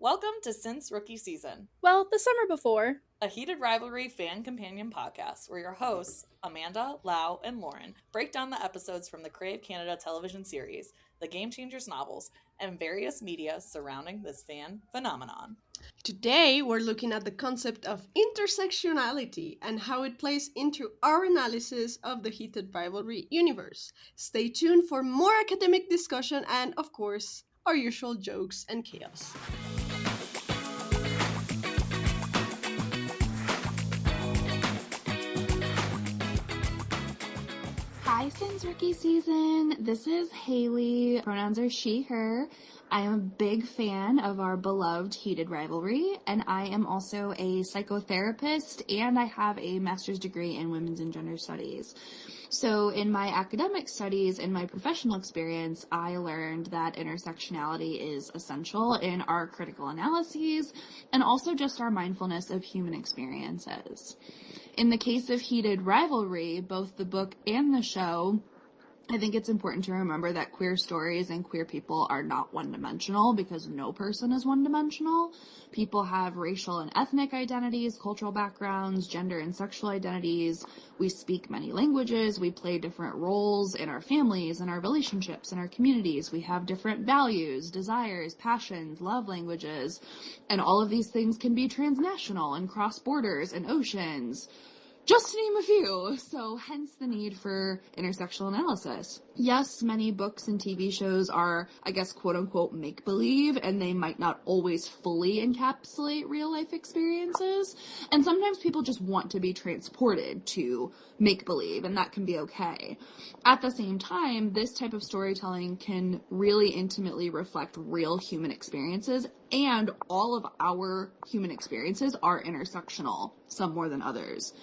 Welcome to Since Rookie Season, Well, the summer before. a heated rivalry fan companion podcast where your hosts, Amanda, Lau, and Lauren, break down the episodes from the Crave Canada television series, the Game Changers novels, and various media surrounding this fan phenomenon. Today, we're looking at the concept of intersectionality and how it plays into our analysis of the heated rivalry universe. Stay tuned for more academic discussion and, of course, our usual jokes and chaos. Hi, Since Rookie Season. This is Haley. Pronouns are she, her. I am a big fan of our beloved heated rivalry, and I am also a psychotherapist, and I have a master's degree in women's and gender studies. So in my academic studies and my professional experience, I learned that intersectionality is essential in our critical analyses and also just our mindfulness of human experiences. In the case of heated rivalry, both the book and the show, I think it's important to remember that queer stories and queer people are not one-dimensional because no person is one-dimensional. People have racial and ethnic identities, cultural backgrounds, gender and sexual identities. We speak many languages. We play different roles in our families, in our relationships, in our communities. We have different values, desires, passions, love languages, and all of these things can be transnational and cross borders and oceans. Just to name a few, so hence the need for intersectional analysis. Yes, many books and TV shows are, I guess, quote-unquote make-believe, and they might not always fully encapsulate real-life experiences, and sometimes people just want to be transported to make-believe, and that can be okay. At the same time, this type of storytelling can really intimately reflect real human experiences, and all of our human experiences are intersectional, some more than others.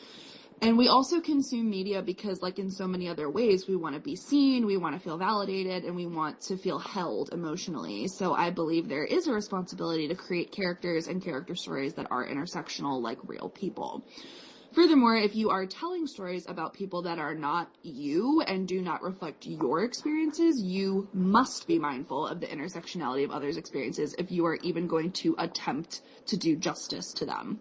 And we also consume media because, like in so many other ways, we want to be seen, we want to feel validated, and we want to feel held emotionally. So I believe there is a responsibility to create characters and character stories that are intersectional like real people. Furthermore, if you are telling stories about people that are not you and do not reflect your experiences, you must be mindful of the intersectionality of others' experiences if you are even going to attempt to do justice to them.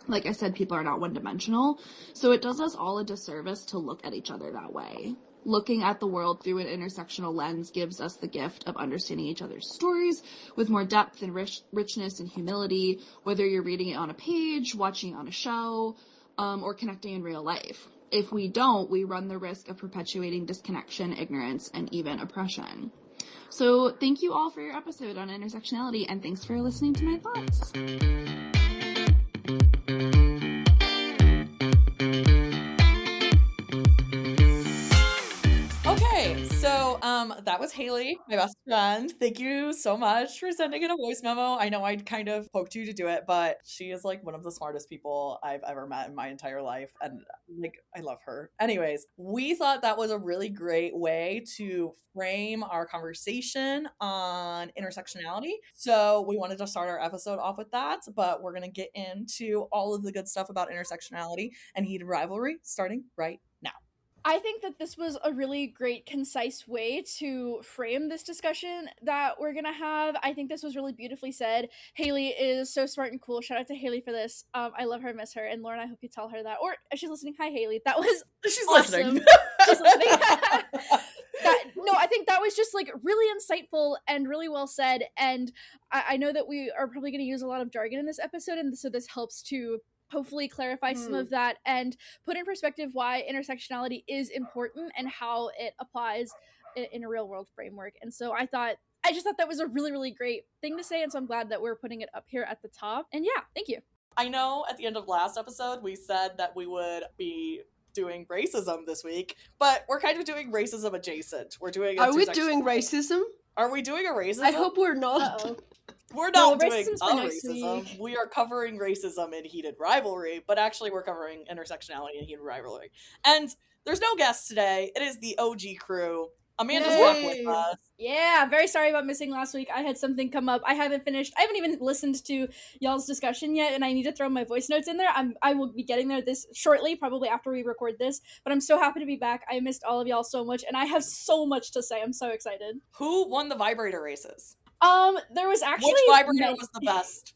Like I said, people are not one-dimensional, so it does us all a disservice to look at each other that way. Looking at the world through an intersectional lens gives us the gift of understanding each other's stories with more depth and richness and humility, whether you're reading it on a page, watching it on a show, or connecting in real life. If we don't, we run the risk of perpetuating disconnection, ignorance, and even oppression. So thank you all for your episode on intersectionality, and thanks for listening to my thoughts. That was Haley, my best friend. Thank you so much for sending in a voice memo. I know I kind of poked you to do it, but she is like one of the smartest people I've ever met in my entire life. And like, I love her. Anyways, we thought that was a really great way to frame our conversation on intersectionality. So we wanted to start our episode off with that, but we're going to get into all of the good stuff about intersectionality and heated rivalry starting right now. I think that this was a really great, concise way to frame this discussion that we're gonna have. I think this was really beautifully said. Haley is so smart and cool. Shout out to Haley for this. I love her, miss her, and Lauren, I hope you tell her that. Or if she's listening, hi Haley. That was She's awesome. listening. She's listening. I think that was just like really insightful and really well said. And I know that we are probably going to use a lot of jargon in this episode, and so this helps to hopefully clarify some of that and put in perspective why intersectionality is important and how it applies in a real world framework. And so I just thought that was a really, really great thing to say. And so I'm glad that we're putting it up here at the top. And yeah, thank you. I know at the end of last episode, we said that we would be doing racism this week, but we're kind of doing racism adjacent. We're doing Are we doing racism? Are we doing a racism? I hope we're not. Uh-oh. We're not doing racism. We are covering racism in heated rivalry, but actually we're covering intersectionality in heated rivalry. And there's no guests today. It is the OG crew. Amanda's back with us. Yeah, very sorry about missing last week. I had something come up. I haven't even listened to y'all's discussion yet, and I need to throw my voice notes in there. I will be getting there this shortly, probably after we record this, but I'm so happy to be back. I missed all of y'all so much, and I have so much to say. I'm so excited. Who won the vibrator races? There was actually Which vibrator was the best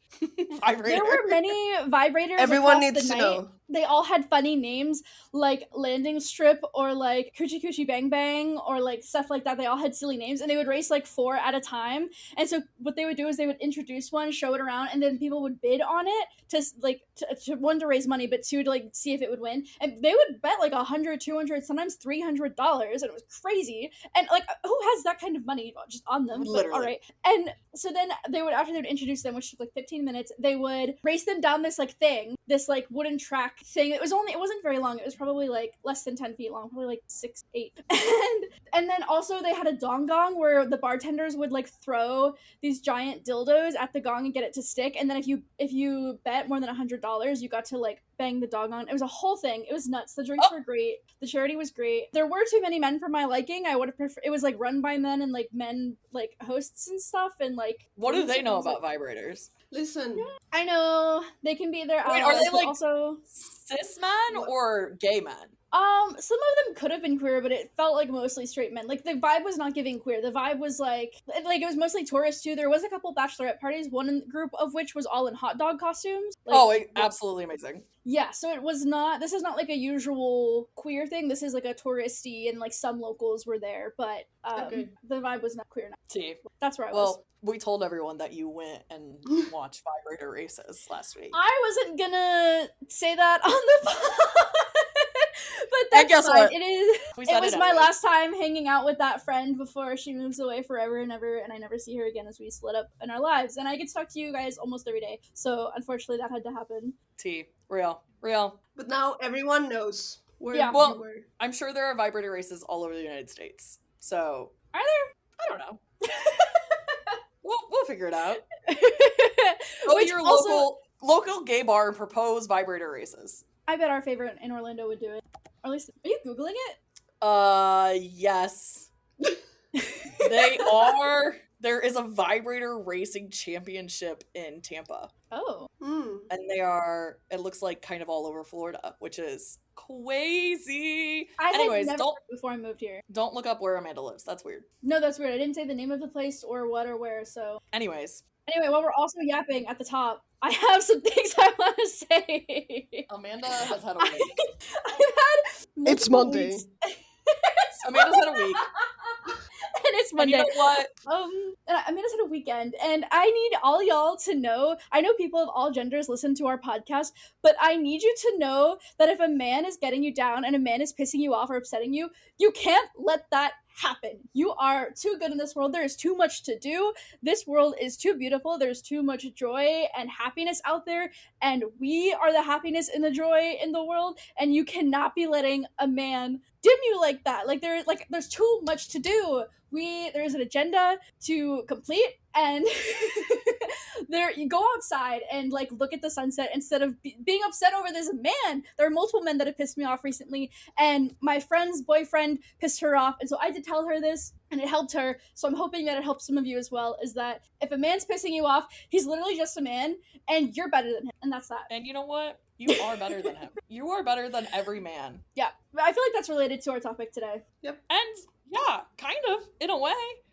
vibrator? There were many vibrators Everyone across needs the to night. know. They all had funny names, like Landing Strip or like Coochie Coochie Bang Bang or like stuff like that. They all had silly names, and they would race like 4 at a time. And so what they would do is they would introduce one, show it around, and then people would bid on it to one, to raise money, but two, to like see if it would win. And they would bet like 100, 200, sometimes $300, and it was crazy. And like, who has that kind of money just on them? Literally. But, all right. And so then they would, after they would introduce them, which took like 15 minutes, they would race them down this like thing, this like wooden track thing. It wasn't very long. It was probably like less than 10 feet long, probably like 6, 8. And then also they had a dong gong where the bartenders would like throw these giant dildos at the gong and get it to stick. And then if you bet more than $100, you got to like bang the dog on. It was a whole thing. It was nuts. The drinks were great. The charity was great. There were too many men for my liking. I would have preferred. It was like run by men and like men like hosts and stuff. And like, what do they know about vibrators? Listen, I know they can be their Wait, are they like also cis men or gay men? Some of them could have been queer, but it felt like mostly straight men. Like the vibe was not giving queer. The vibe was like it was mostly tourists too. There was a couple bachelorette parties, one group of which was all in hot dog costumes. Like, absolutely amazing. Yeah, so it was not. This is not like a usual queer thing. This is like a touristy, and like some locals were there, but the vibe was not queer enough. T. That's where I was. Well, we told everyone that you went and watched vibrator races last week. I wasn't gonna say that on the pod. But that's and guess fine. what? It was my anyway. last time hanging out with that friend before she moves away forever and ever, and I never see her again as we split up in our lives. And I get to talk to you guys almost every day, so unfortunately that had to happen. T. Real. But now everyone knows where you were. I'm sure there are vibrator races all over the United States. So are there? I don't know. we'll figure it out. Go to your local gay bar and propose vibrator races. I bet our favorite in Orlando would do it. Or at least, are you Googling it? Yes. They are. There is a vibrator racing championship in Tampa. Oh. And they are, it looks like kind of all over Florida, which is crazy. Anyways, never heard before I moved here. Don't look up where Amanda lives. That's weird. No, that's weird. I didn't say the name of the place or what or where, so. Anyway, while we're also yapping at the top, I have some things I want to say. Amanda has had a week. I've had It's Monday. Amanda's had a week. And it's Monday. And you know what? And Amanda's had a weekend, and I need all y'all to know. I know people of all genders listen to our podcast, but I need you to know that if a man is getting you down and a man is pissing you off or upsetting you, you can't let that happen. You are too good in this world. There is too much to do. This world is too beautiful. There's too much joy and happiness out there, and we are the happiness and the joy in the world, and you cannot be letting a man dim you like that. There's too much to do. There's an agenda to complete, and you go outside and like look at the sunset instead of being upset over this man. There are multiple men that have pissed me off recently, and my friend's boyfriend pissed her off, and so I had to tell her this, and it helped her. So I'm hoping that it helps some of you as well, is that if a man's pissing you off, he's literally just a man, and you're better than him, and that's that. And you know what? You are better than him. You are better than every man. Yeah, I feel like that's related to our topic today. Yep. And yeah, kind of, in a way.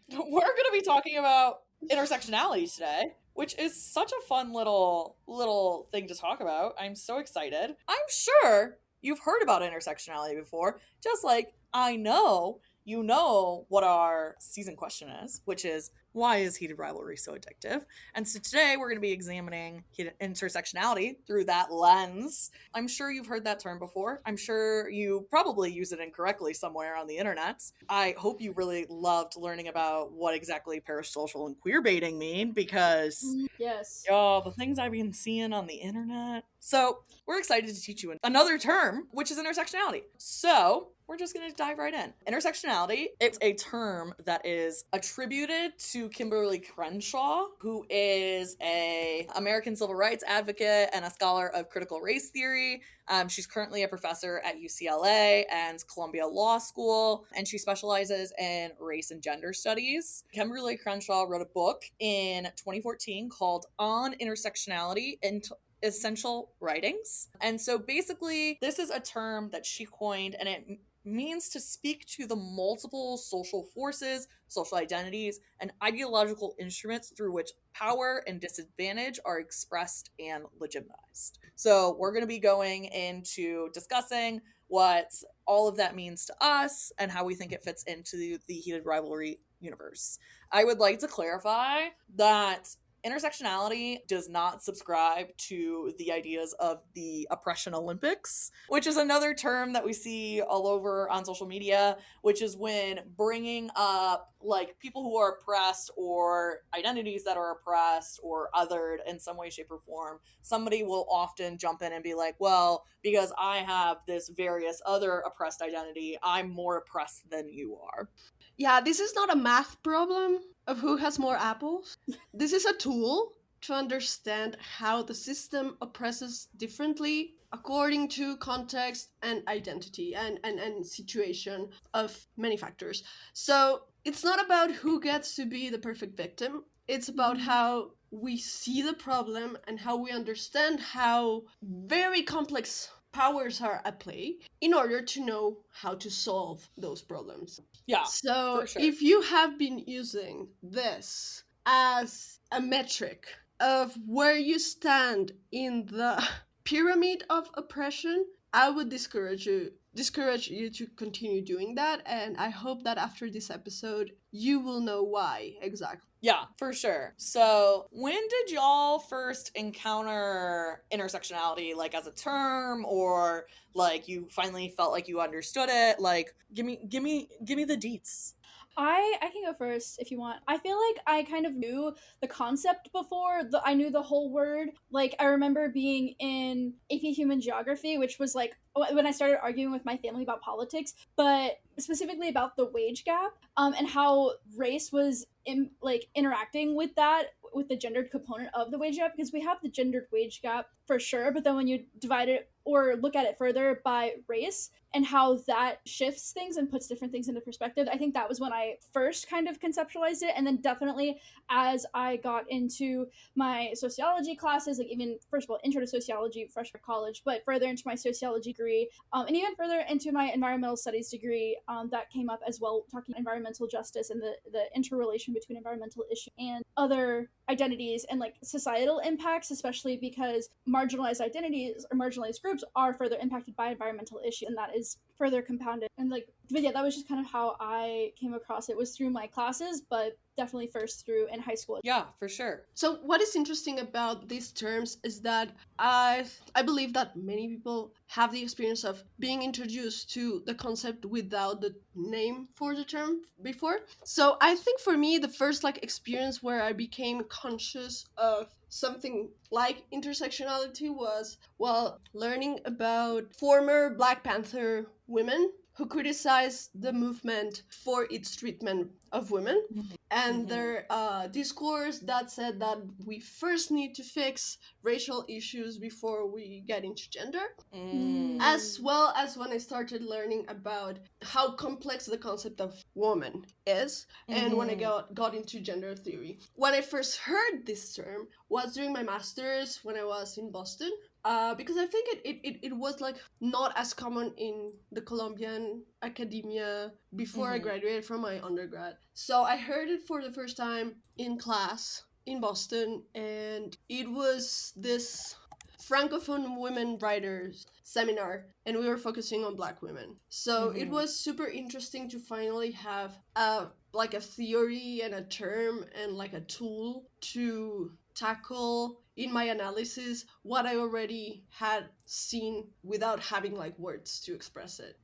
We're going to be talking about intersectionality today, which is such a fun little thing to talk about. I'm so excited. I'm sure you've heard about intersectionality before, just like I know you know what our season question is, which is, why is heated rivalry so addictive? And so today we're going to be examining intersectionality through that lens. I'm sure you've heard that term before. I'm sure you probably use it incorrectly somewhere on the internet. I hope you really loved learning about what exactly parasocial and queer baiting mean, because yes, the things I've been seeing on the internet. So we're excited to teach you another term, which is intersectionality. So we're just going to dive right in. Intersectionality, it's a term that is attributed to Kimberly Crenshaw, who is an American civil rights advocate and a scholar of critical race theory. She's currently a professor at UCLA and Columbia Law School, and she specializes in race and gender studies. Kimberly Crenshaw wrote a book in 2014 called On Intersectionality in Essential Writings. And so basically, this is a term that she coined, and it means to speak to the multiple social forces, social identities, and ideological instruments through which power and disadvantage are expressed and legitimized. So, we're going to be going into discussing what all of that means to us and how we think it fits into the heated rivalry universe. I would like to clarify that intersectionality does not subscribe to the ideas of the oppression Olympics, which is another term that we see all over on social media, which is when bringing up like people who are oppressed or identities that are oppressed or othered in some way, shape, or form, somebody will often jump in and be like, well, because I have this various other oppressed identity, I'm more oppressed than you are. Yeah, this is not a math problem of who has more apples. This is a tool to understand how the system oppresses differently according to context and identity and situation of many factors. So it's not about who gets to be the perfect victim. It's about how we see the problem and how we understand how very complex powers are at play in order to know how to solve those problems. Yeah, So, for sure. if you have been using this as a metric of where you stand in the pyramid of oppression, I would discourage you to continue doing that, and I hope that after this episode you will know why exactly. Yeah, for sure. So, when did y'all first encounter intersectionality, like as a term, or like you finally felt like you understood it? Like, give me the deets. I can go first if you want. I feel like I kind of knew the concept before. I knew the whole word. Like I remember being in AP Human Geography, which was like when I started arguing with my family about politics, but specifically about the wage gap, and how race was interacting with that, with the gendered component of the wage gap, because we have the gendered wage gap for sure, but then when you divide it or look at it further by race and how that shifts things and puts different things into perspective, I think that was when I first kind of conceptualized it. And then definitely as I got into my sociology classes, like even first of all intro to sociology freshman college, but further into my sociology degree, and even further into my environmental studies degree, that came up as well, talking environmental justice and the interrelation between environmental issues and other identities and like societal impacts, especially because marginalized identities or marginalized groups are further impacted by environmental issues, and that is further compounded. And like, but yeah, that was just kind of how I came across it, was through my classes, but definitely first through in high school. Yeah, for sure. So what is interesting about these terms is that I believe that many people have the experience of being introduced to the concept without the name for the term before. So I think for me the first like experience where I became conscious of something like intersectionality was while learning about former Black Panther women who criticized the movement for its treatment of women and their discourse that said that we first need to fix racial issues before we get into gender, as well as when I started learning about how complex the concept of woman is, and when I got into gender theory. When I first heard this term was during my master's when I was in Boston, because I think it was like not as common in the Colombian academia before I graduated from my undergrad. So I heard it for the first time in class in Boston, and it was this Francophone women writers seminar, and we were focusing on Black women. So it was super interesting to finally have like a theory and a term and like a tool to tackle in my analysis what I already had seen without having like words to express it.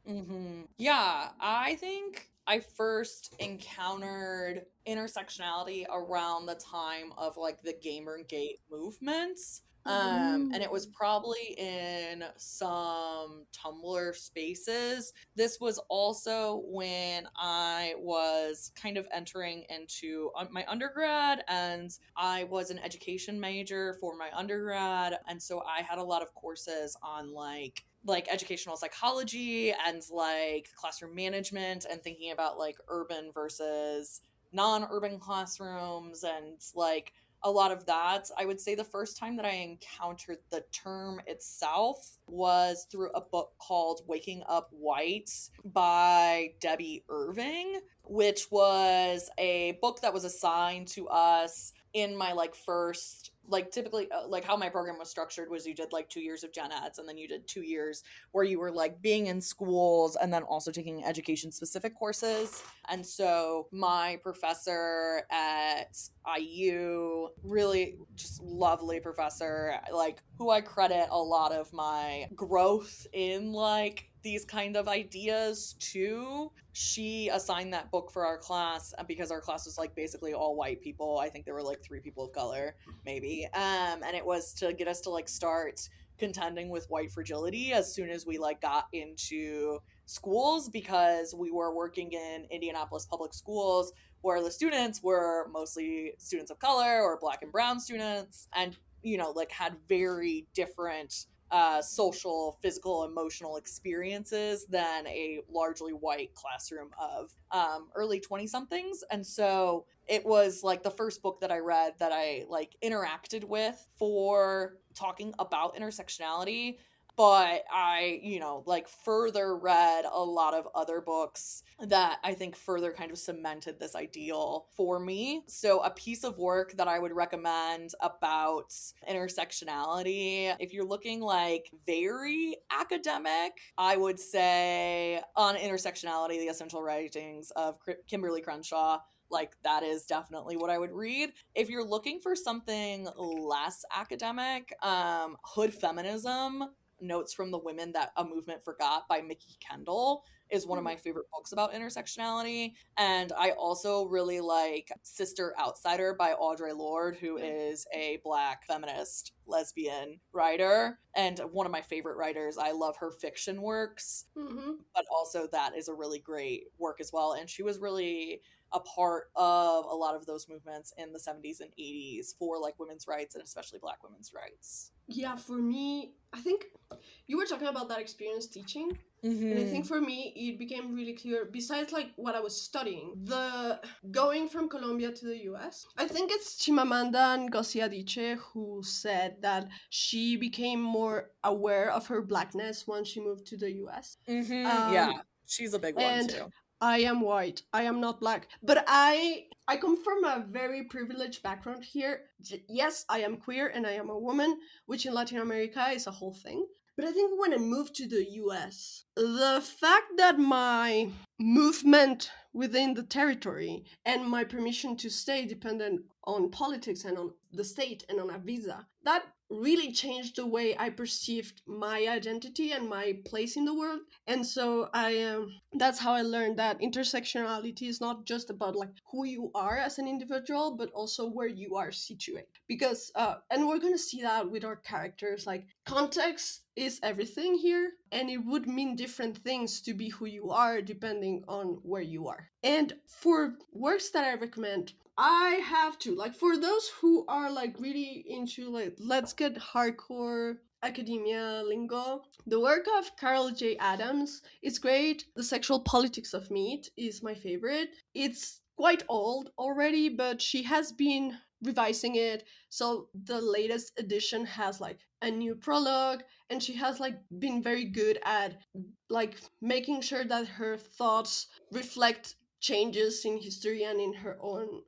Yeah, I think I first encountered intersectionality around the time of like the Gamergate movements. And it was probably in some Tumblr spaces. This was also when I was kind of entering into my undergrad, and I was an education major for my undergrad. And so I had a lot of courses on like educational psychology and like classroom management and thinking about like urban versus non-urban classrooms and like a lot of that. I would say the first time that I encountered the term itself was through a book called Waking Up White by Debbie Irving, which was a book that was assigned to us in my like first, like typically like how my program was structured was you did like 2 years of gen eds and then you did 2 years where you were like being in schools and then also taking education specific courses. And so my professor at IU, really just lovely professor, like who I credit a lot of my growth in like these kind of ideas to. She assigned that book for our class because our class was like basically all white people. I think there were like 3 people of color, maybe. And it was to get us to like start contending with white fragility as soon as we like got into schools, because we were working in Indianapolis public schools where the students were mostly students of color or black and brown students, and you know like had very different social, physical, emotional experiences than a largely white classroom of early 20 somethings. And so it was like the first book that I read that I like interacted with for talking about intersectionality. But I, you know, like further read a lot of other books that I think further kind of cemented this ideal for me. So, a piece of work that I would recommend about intersectionality, if you're looking like very academic, I would say on intersectionality, the essential writings of Kimberly Crenshaw. Like, that is definitely what I would read. If you're looking for something less academic, Hood Feminism, Notes from the Women That a Movement Forgot by Mickey Kendall is one of my favorite books about intersectionality. And I also really like Sister Outsider by Audre Lorde, who is a Black feminist lesbian writer and one of my favorite writers. I love her fiction works, but also that is a really great work as well. And she was really a part of a lot of those movements in the 70s and 80s for like women's rights and especially Black women's rights. Yeah, for me, I think you were talking about that experience teaching. And I think for me, it became really clear, besides like what I was studying, the going from Colombia to the US. I think it's Chimamanda Ngozi Adichie who said that she became more aware of her blackness once she moved to the US. Yeah, she's a big one And too. I am white. I am not black. But I come from a very privileged background here. Yes, I am queer and I am a woman, which in Latin America is a whole thing. But I think when I moved to the US, the fact that my movement within the territory and my permission to stay depended on politics and on the state and on a visa, that really changed the way I perceived my identity and my place in the world. And so that's how I learned that intersectionality is not just about like who you are as an individual, but also where you are situated. Because and we're gonna see that with our characters, like context is everything here, and it would mean different things to be who you are depending on where you are. And for works that I recommend, I have to like, for those who are like really into like let's get hardcore academia lingo, the work of Carol J. Adams is great. The Sexual Politics of Meat is my favorite. It's quite old already, but she has been revising it. So the latest edition has like a new prologue, and she has like been very good at like making sure that her thoughts reflect changes in history and in her own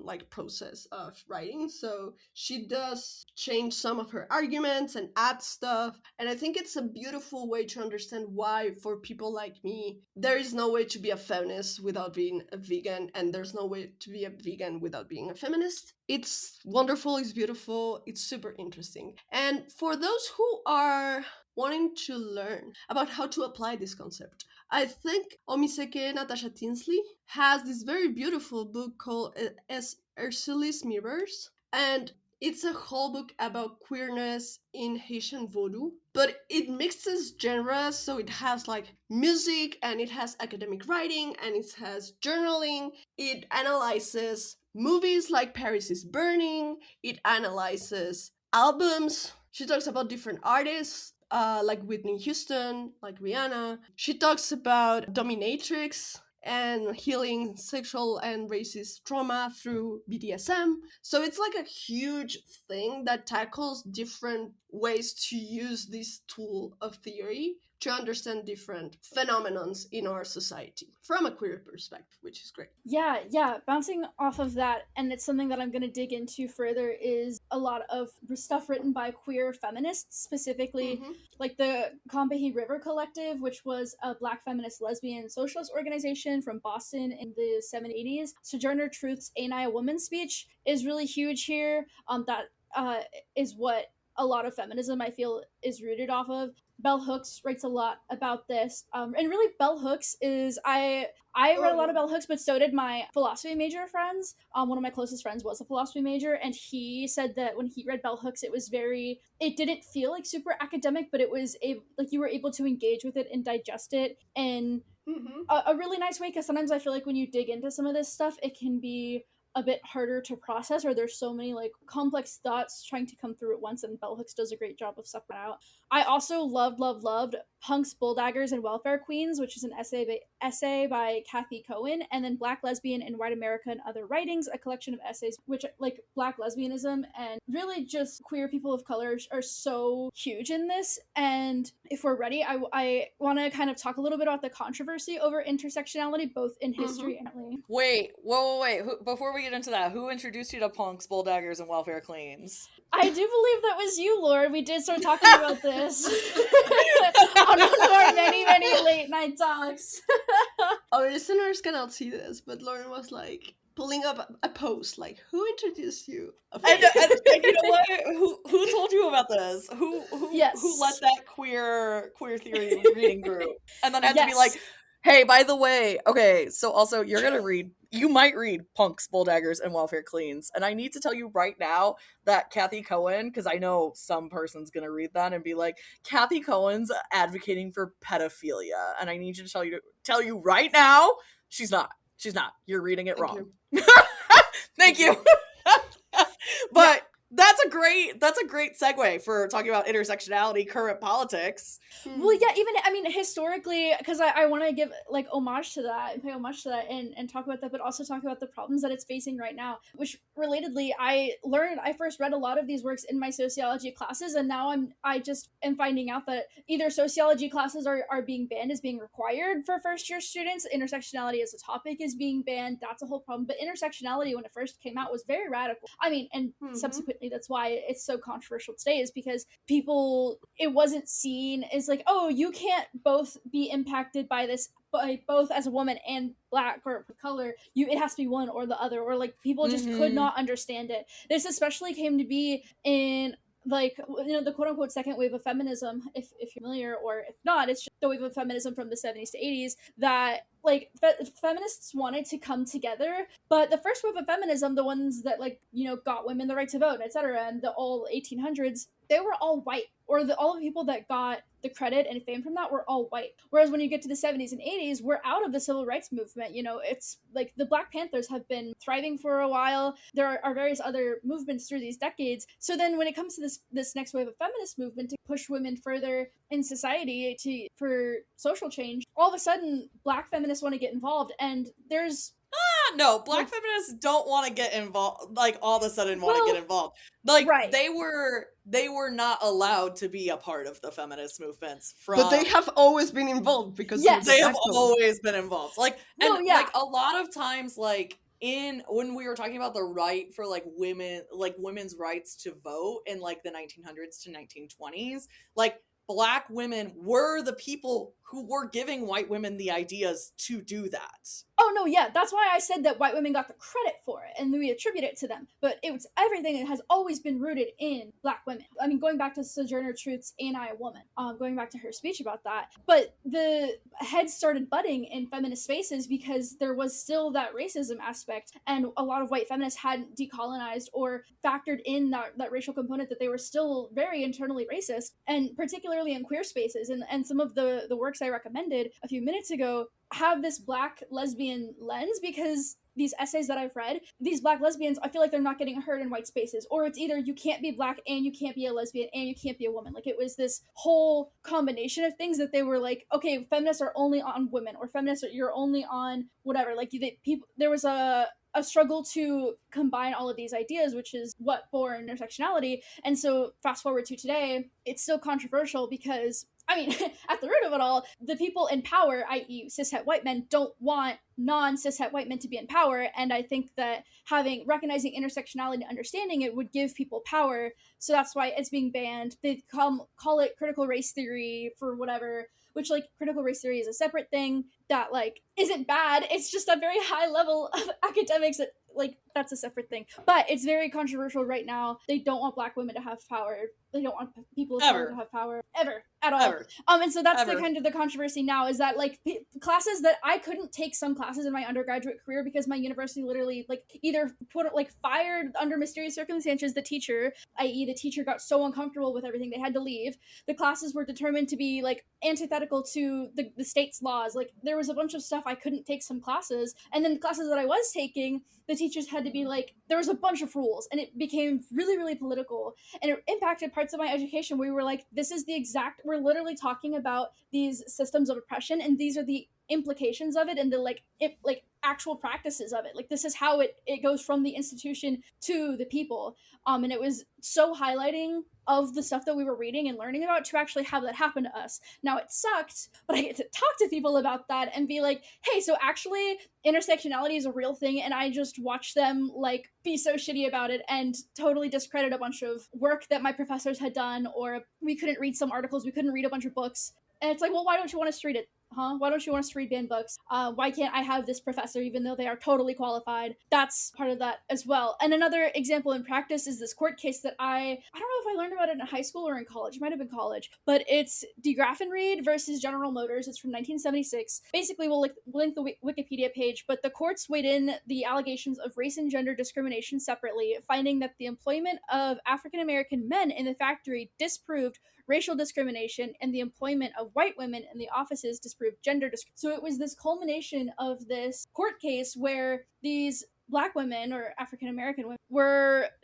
like process of writing. So she does change some of her arguments and add stuff, and I think it's a beautiful way to understand why for people like me there is no way to be a feminist without being a vegan, and there's no way to be a vegan without being a feminist. It's wonderful, it's beautiful, it's super interesting. And for those who are wanting to learn about how to apply this concept, I think Omiseke Natasha Tinsley has this very beautiful book called As Ursulis Mirrors, and it's a whole book about queerness in Haitian Vodou, but it mixes genres, so it has like music and it has academic writing and it has journaling. It analyzes movies like Paris is Burning, it analyzes albums. She talks about different artists like Whitney Houston, like Rihanna. She talks about dominatrix and healing sexual and racist trauma through BDSM. So it's like a huge thing that tackles different ways to use this tool of theory to understand different phenomenons in our society from a queer perspective, which is great. Yeah. Bouncing off of that, and it's something that I'm going to dig into further, is a lot of stuff written by queer feminists, specifically like the Combahee River Collective, which was a Black feminist lesbian socialist organization from Boston in the 70s. Sojourner Truth's Ain't I a Woman speech is really huge here. That is what a lot of feminism, I feel, is rooted off of. Bell Hooks writes a lot about this, and really Bell Hooks is I read a lot of Bell Hooks, but so did my philosophy major friends. One of my closest friends was a philosophy major, and he said that when he read Bell Hooks, it didn't feel like super academic, but it was like you were able to engage with it and digest it in a really nice way. Because sometimes I feel like when you dig into some of this stuff, it can be a bit harder to process, or there's so many like complex thoughts trying to come through at once, and Bell Hooks does a great job of separating out. I also loved Punks, Bulldaggers, and Welfare Queens, which is an essay by Kathy Cohen, and then Black Lesbian in White America and Other Writings, a collection of essays which like Black lesbianism and really just queer people of color are so huge in this. And if we're ready, I want to kind of talk a little bit about the controversy over intersectionality, both in history and Wait, before we get into that, who introduced you to Punks, Bulldaggers, and Welfare Queens? I do believe that was you, Lauren. We did start talking about this on one of our many late night talks. Our listeners cannot see this, but Lauren was like pulling up a post, like, who introduced you? And you know what? Who told you about this? Who led that queer theory reading group? And then had to be like, hey, by the way, okay, so also you might read Punks, Bulldaggers, and Welfare Queens. And I need to tell you right now that Kathy Cohen, because I know some person's going to read that and be like, Kathy Cohen's advocating for pedophilia. And I need you to tell you right now, she's not. She's not. You're reading it wrong. Thank you. But that's a great segue for talking about intersectionality, current politics. Well, yeah, even historically, because I want to give like homage to that and pay homage to that and talk about that, but also talk about the problems that it's facing right now. Which relatedly, I first read a lot of these works in my sociology classes, and now I just am finding out that either sociology classes are being banned as being required for first year students. Intersectionality as a topic is being banned. That's a whole problem. But intersectionality, when it first came out, was very radical. And subsequently, that's why it's so controversial today, is because it wasn't seen as like, oh, you can't both be impacted by this, by both as a woman and Black or color. It has to be one or the other, or like people just could not understand it. This especially came to be in like, the quote-unquote second wave of feminism, if you're familiar, or if not, it's just the wave of feminism from the 70s to 80s that like feminists wanted to come together. But the first wave of feminism, the ones that got women the right to vote, etc., and the all 1800s, they were all white, or all the people that got the credit and fame from that were all white. Whereas when you get to the 70s and 80s, we're out of the civil rights movement. It's like the Black Panthers have been thriving for a while. There are various other movements through these decades. So then when it comes to this next wave of feminist movement to push women further in society for social change, all of a sudden Black feminists want to get involved, and there's no, Black feminists don't want to get involved, like all of a sudden want to get involved. Like right. they were not allowed to be a part of the feminist movements but they have always been involved, because they have always been involved. Like, and like a lot of times, like when we were talking about the right for like women's rights to vote in like the 1900s to 1920s, like Black women were the people who were giving white women the ideas to do that. Oh, no, yeah. That's why I said that white women got the credit for it, and we attribute it to them. But everything that has always been rooted in Black women. I mean, going back to Sojourner Truth's Ain't I a Woman, going back to her speech about that. But the heads started budding in feminist spaces because there was still that racism aspect, and a lot of white feminists hadn't decolonized or factored in that racial component, that they were still very internally racist, and particularly in queer spaces. And some of the works I recommended a few minutes ago have this Black lesbian lens, because these essays that I've read, these Black lesbians, I feel like they're not getting heard in white spaces, or it's either you can't be Black and you can't be a lesbian and you can't be a woman. Like, it was this whole combination of things that they were like, okay, feminists are only on women, or feminists are, you're only on whatever. Like, people, there was a struggle to combine all of these ideas, which is what bore intersectionality. And so fast forward to today, it's still controversial because, I mean, at the root of it all, the people in power, i.e. cishet white men, don't want non-cishet white men to be in power. And I think that recognizing intersectionality and understanding it would give people power. So that's why it's being banned. They call it critical race theory for whatever, which, like, critical race theory is a separate thing that, like, isn't bad. It's just a very high level of academics that, like, that's a separate thing. But it's very controversial right now. They don't want Black women to have power. They don't want people of color to have power ever at all. And so that's the kind of the controversy now, is that, like, classes that I couldn't take some classes in my undergraduate career because my university literally, like, either fired under mysterious circumstances the teacher, i.e. the teacher got so uncomfortable with everything they had to leave. The classes were determined to be, like, antithetical to the state's laws. Like, there was a bunch of stuff I couldn't take some classes, and then the classes that I was taking, the teachers had to be like, there was a bunch of rules, and it became really, really political, and it impacted parts of my education where we were like, we're literally talking about these systems of oppression, and these are the implications of it, and the actual practices of it. Like, this is how it goes from the institution to the people. And it was so highlighting of the stuff that we were reading and learning about to actually have that happen to us. Now, it sucked, but I get to talk to people about that and be like, hey, so actually intersectionality is a real thing, and I just watched them, like, be so shitty about it and totally discredit a bunch of work that my professors had done, or we couldn't read some articles, we couldn't read a bunch of books. And it's like, well, why don't you want us to read it? Why don't you want us to read banned books? Why can't I have this professor even though they are totally qualified? That's part of that as well. And another example in practice is this court case that I don't know if I learned about it in high school or in college. It might have been college. But it's De Graffenried versus General Motors. It's from 1976. Basically, we'll link the Wikipedia page, but the courts weighed in the allegations of race and gender discrimination separately, finding that the employment of African American men in the factory disproved racial discrimination, and the employment of white women in the offices disproved gender discrimination. So it was this culmination of this court case where these Black women, or African American women,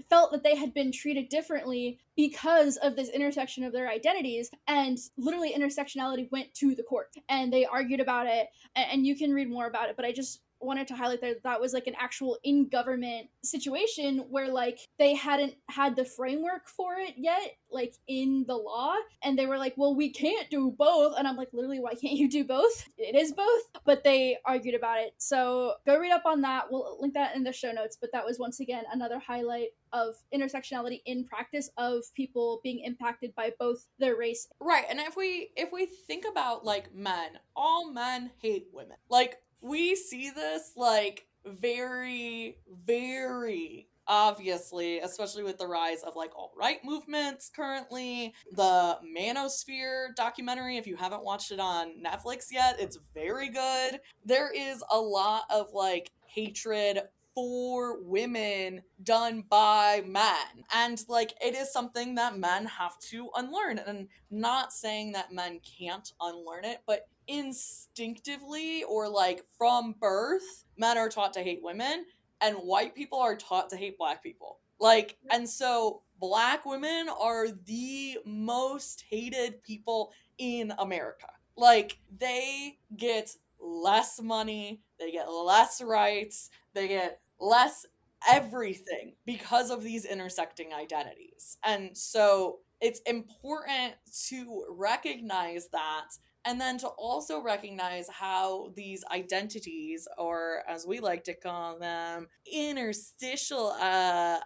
felt that they had been treated differently because of this intersection of their identities, and literally intersectionality went to the court and they argued about it, and you can read more about it, but I just wanted to highlight that was, like, an actual in-government situation where, like, they hadn't had the framework for it yet, like, in the law, and they were like, well, we can't do both, and I'm like, literally, why can't you do both? It is both. But they argued about it, so go read up on that. We'll link that in the show notes, but that was, once again, another highlight of intersectionality in practice, of people being impacted by both their race. Right, and if we think about, like, men, all men hate women. Like, we see this, like, very, very obviously, especially with the rise of, like, alt-right movements currently. The Manosphere documentary, if you haven't watched it on Netflix yet, it's very good. There is a lot of, like, hatred for women done by men, and, like, it is something that men have to unlearn. And not saying that men can't unlearn it, but instinctively, or, like, from birth, men are taught to hate women, and white people are taught to hate Black people. Like, and so Black women are the most hated people in America. Like, they get less money, they get less rights, they get less everything because of these intersecting identities. And so it's important to recognize that, and then to also recognize how these identities, or as we like to call them, interstitial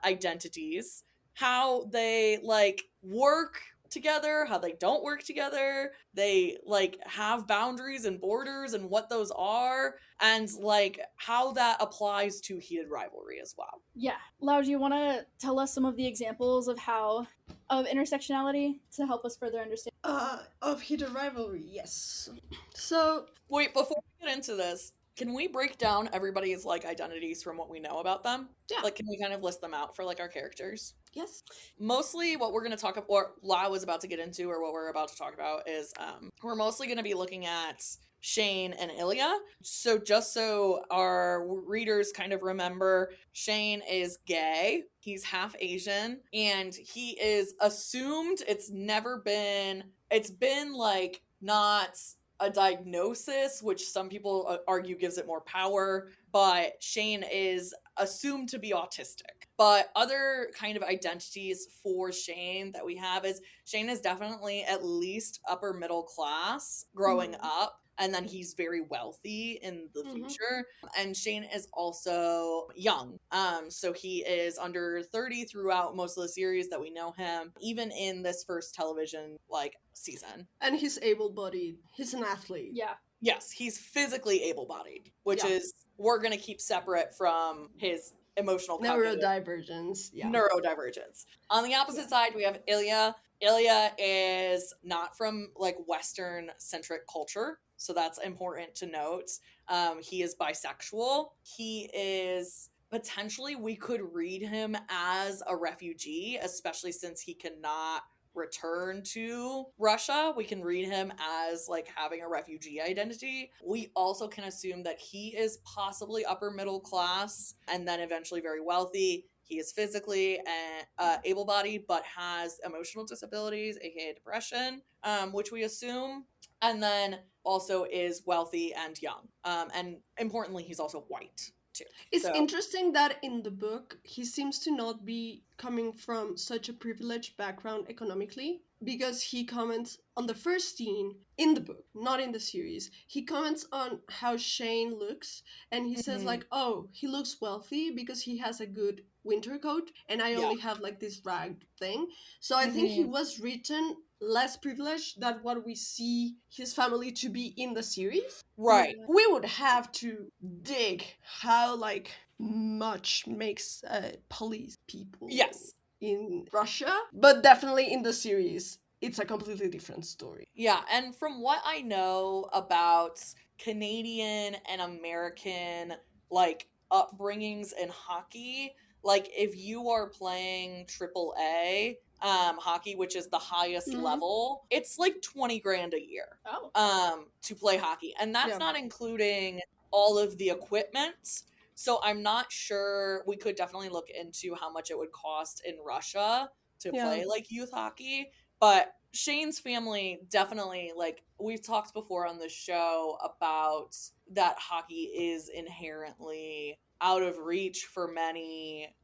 identities, how they, like, work together, how they don't work together, they, like, have boundaries and borders and what those are, and, like, how that applies to heated rivalry as well. Yeah. Lau, do you want to tell us some of the examples of intersectionality to help us further understand? Of heated rivalry, yes. So, wait, before we get into this, can we break down everybody's, like, identities from what we know about them? Yeah. Like, can we kind of list them out for, like, our characters? Yes. Mostly what we're going to talk about, or La was about to get into, or what we're about to talk about is we're mostly going to be looking at Shane and Ilya. So just so our readers kind of remember, Shane is gay. He's half Asian, and he is assumed. It's been like not a diagnosis, which some people argue gives it more power, but Shane is assumed to be autistic. But other kind of identities for Shane that we have is Shane is definitely at least upper middle class growing up. And then he's very wealthy in the future. And Shane is also young. So he is under 30 throughout most of the series that we know him, even in this first television season. And he's able-bodied. He's an athlete. Yeah. Yes, he's physically able-bodied, which is we're going to keep separate from his emotional neurodivergence. Neurodivergence. On the opposite side, we have Ilya. Ilya is not from Western centric culture, so that's important to note. He is bisexual. He is potentially, we could read him as a refugee, especially since he cannot return to Russia. We can read him as having a refugee identity. We also can assume that he is possibly upper middle class and then eventually very wealthy. He is physically able-bodied but has emotional disabilities, aka depression, which we assume, and then also is wealthy and young. And importantly, he's also white too. It's interesting that in the book, he seems to not be coming from such a privileged background economically, because he comments on the first scene in the book, not in the series. He comments on how Shane looks, and he says oh, he looks wealthy because he has a good winter coat, and I only have this ragged thing. So I think he was written less privileged than what we see his family to be in the series. Right. We would have to dig how much makes police people in Russia, but definitely in the series it's a completely different story. Yeah, and from what I know about Canadian and American upbringings in hockey, if you are playing AAA hockey, which is the highest level, it's 20 grand a year to play hockey, and that's not including all of the equipment. So I'm not sure. We could definitely look into how much it would cost in Russia to play youth hockey. But Shane's family definitely, we've talked before on the show about that hockey is inherently out of reach for many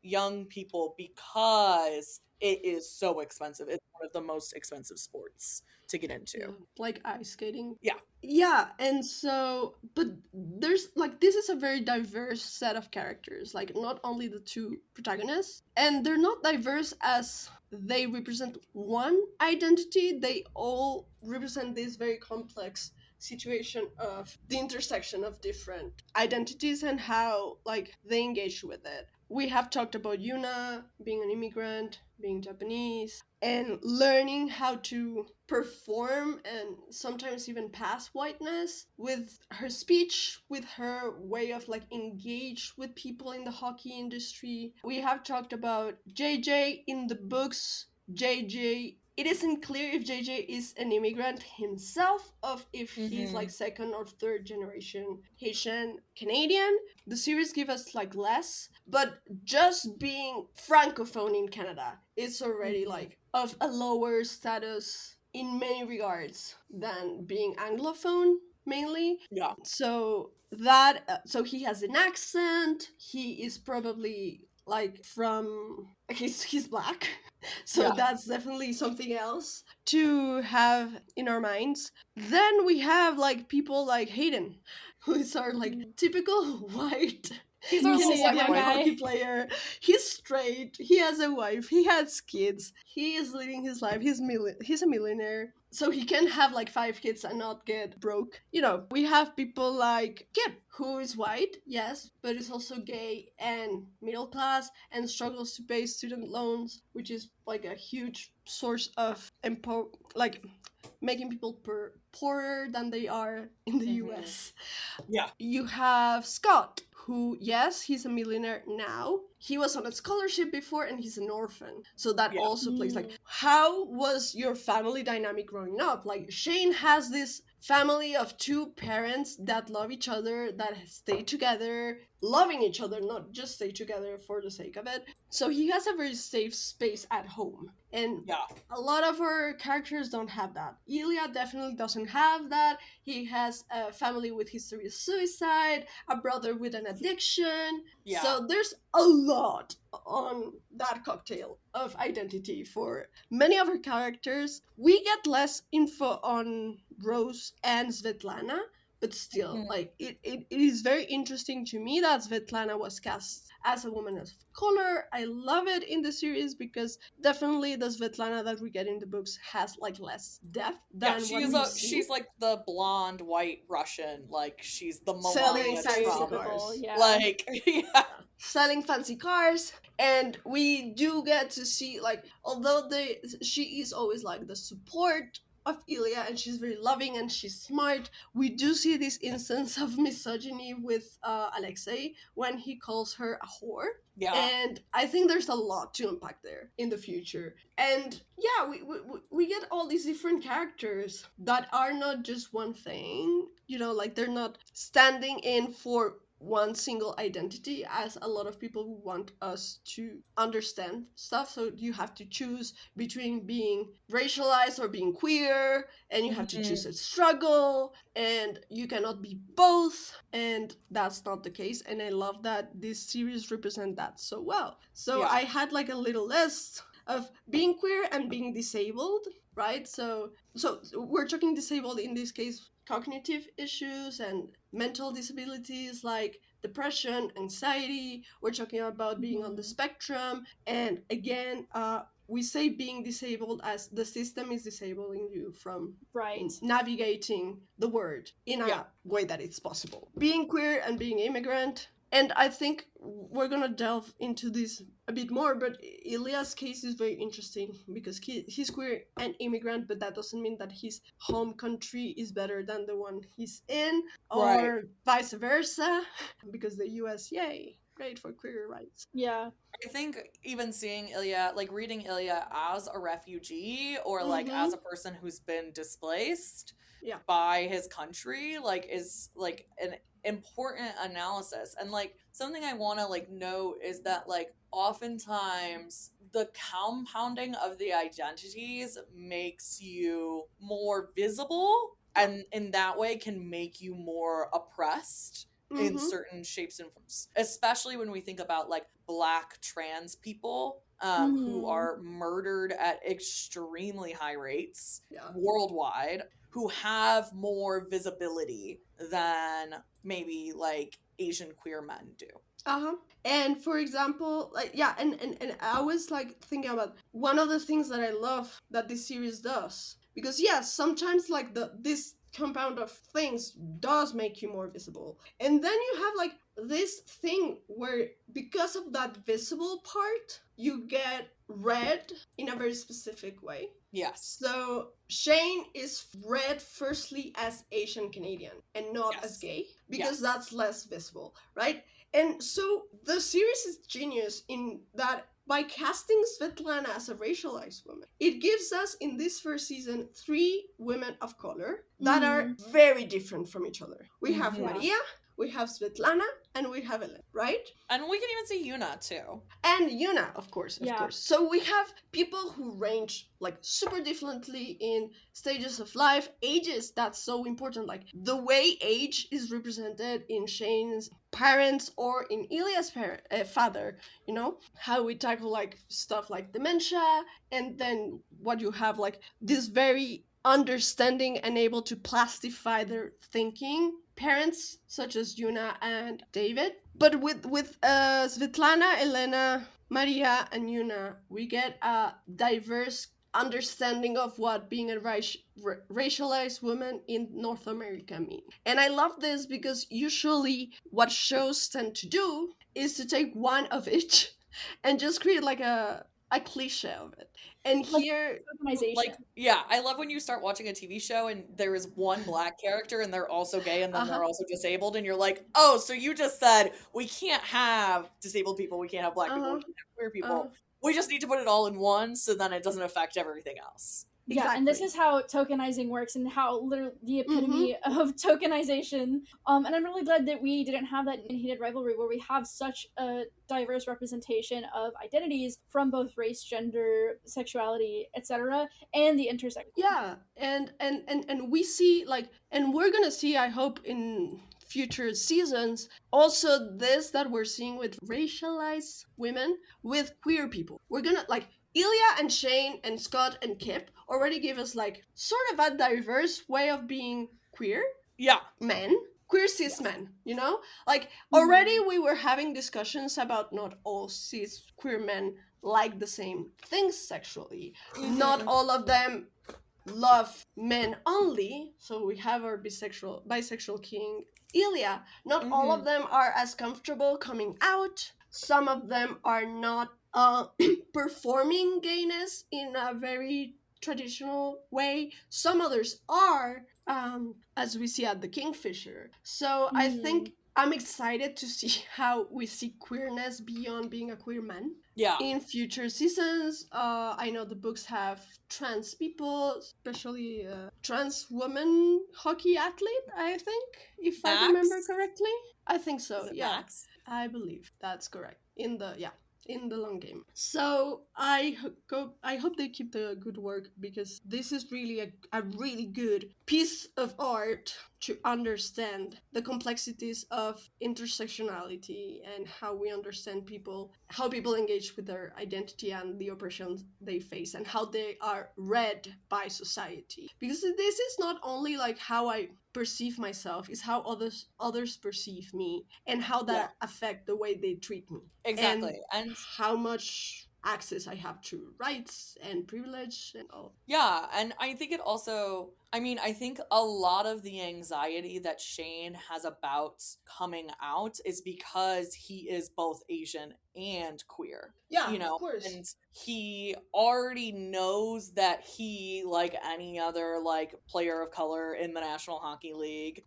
young people because it is so expensive. It's one of the most expensive sports to get into. Like ice skating. Yeah, and so, but there's this is a very diverse set of characters, not only the two protagonists, and they're not diverse as they represent one identity. They all represent this very complex situation of the intersection of different identities and how they engage with it. We have talked about Yuna being an immigrant, being Japanese, and learning how to perform and sometimes even pass whiteness with her speech, with her way of engage with people in the hockey industry. We have talked about JJ in the books. JJ, it isn't clear if JJ is an immigrant himself, of if he's second or third generation Haitian Canadian. The series give us less, but just being francophone in Canada, it's already of a lower status in many regards than being anglophone mainly. So so he has an accent. He is probably from he's black. So that's definitely something else to have in our minds. Then we have people like Hayden, who is our typical white he's our Canadian guy. hockey player. He's straight. He has a wife. He has kids. He is living his life. He's a millionaire. So he can have 5 kids and not get broke. We have people like Kip, who is white, yes, but is also gay and middle class and struggles to pay student loans, which is a huge source of making people poorer than they are in the US. Yeah. You have Scott, who, yes, he's a millionaire now. He was on a scholarship before and he's an orphan. So that Yeah. also plays like, how was your family dynamic growing up? Like, Shane has this family of two parents that love each other, that stay together, loving each other, not just stay together for the sake of it. So he has a very safe space at home. And Yeah. a lot of our characters don't have that. Ilya definitely doesn't have that. He has a family with history of suicide, a brother with an addiction. Yeah. So there's a lot on that cocktail of identity for many of our characters. We get less info on Rose and Svetlana, but still, like, it is very interesting to me that Svetlana was cast as a woman of color. I love it in the series because definitely the Svetlana that we get in the books has like less depth Yeah, than what we've seen. she's like the blonde white Russian, like she's the Selling Melania fancy Trump. cars. Yeah. Like yeah. Selling fancy cars, and we do get to see, like, although she is always like the support of Ilya and she's very loving and she's smart, we do see this instance of misogyny with Alexei when he calls her a whore. Yeah. And I think there's a lot to unpack there in the future. And yeah, we get all these different characters that are not just one thing, you know, like they're not standing in for one single identity as a lot of people want us to understand stuff. So you have to choose between being racialized or being queer, and you have to choose a struggle, and you cannot be both, and that's not the case. And I love that this series represent that so well. So Yeah. I had like a little list of being queer and being disabled, right? So we're talking disabled in this case, cognitive issues and mental disabilities like depression, anxiety. We're talking about being on the spectrum. And again, we say being disabled as the system is disabling you from navigating the world in a way that it's possible. Being queer and being immigrant. And I think we're gonna delve into this a bit more, but Ilya's case is very interesting because he's queer and immigrant, but that doesn't mean that his home country is better than the one he's in, or vice versa, because the US, yay, great for queer rights. Yeah. I think even seeing Ilya, like reading Ilya as a refugee or like as a person who's been displaced by his country, like is like an important analysis. And like something I want to like note is that like oftentimes the compounding of the identities makes you more visible, and in that way can make you more oppressed in certain shapes and forms, especially when we think about like Black trans people who are murdered at extremely high rates worldwide, who have more visibility than maybe like Asian queer men do. And for example, like, yeah, and I was like thinking about one of the things that I love that this series does, because yes, sometimes like this compound of things does make you more visible, and then you have like this thing where because of that visible part you get read in a very specific way. Yes. So Shane is read firstly as Asian Canadian and not as gay, because that's less visible, right? And so the series is genius in that by casting Svetlana as a racialized woman, it gives us in this first season 3 women of color that are very different from each other. We have Maria, we have Svetlana, and we have Elena, right? And we can even see Yuna too. And Yuna, of course. So we have people who range like super differently in stages of life, ages. That's so important. Like the way age is represented in Shane's parents or in Ilya's father, you know, how we tackle like stuff like dementia, and then what you have like this very understanding and able to plastify their thinking parents such as Yuna and David. But with Svetlana, Elena, Maria, and Yuna, we get a diverse understanding of what being a racialized woman in North America means. And I love this because usually what shows tend to do is to take one of each and just create like a cliche of it. And like here, tokenization. Like, yeah, I love when you start watching a TV show and there is one black character and they're also gay and then uh-huh, they're also disabled, and you're like, oh, so you just said we can't have disabled people, we can't have black people, we uh-huh, can't have queer uh-huh. people. We just need to put it all in one so then it doesn't affect everything else. Yeah, and this Exactly. is how tokenizing works and how literally the Mm-hmm. epitome of tokenization. And I'm really glad that we didn't have that in Heated Rivalry, where we have such a diverse representation of identities from both race, gender, sexuality, etc., and the intersex. Yeah, and we see like, and we're gonna see, I hope, in future seasons, also this that we're seeing with racialized women with queer people. We're gonna like Ilya and Shane and Scott and Kip already give us like sort of a diverse way of being queer Yeah. men, queer cis Yeah. men, you know? Like already Mhm. we were having discussions about not all cis queer men like the same things sexually. Not Mm-hmm. all of them love men only. So we have our bisexual king Ilya. Not all Mm-hmm. of them are as comfortable coming out. Some of them are not performing gayness in a very traditional way. Some others are, as we see at the Kingfisher. So I think Mhm. I'm excited to see how we see queerness beyond being a queer man Yeah. in future seasons. I know the books have trans people, especially trans woman hockey athlete, I think, if I remember Max? correctly. I think Is so, it yeah. Max? I believe that's correct. In the long game. So I hope they keep the good work, because this is really a really good piece of art to understand the complexities of intersectionality and how we understand people, how people engage with their identity and the oppressions they face, and how they are read by society. Because this is not only like how I perceive myself, is how others perceive me, and how Yeah. that affect the way they treat me, and Exactly. And how much access I have to rights and privilege and all. yeah, and I think it also, I mean, I think a lot of the anxiety that Shane has about coming out is because he is both Asian and queer, Yeah, you of know, course. and he already knows that he, like any other like player of color in the National Hockey League,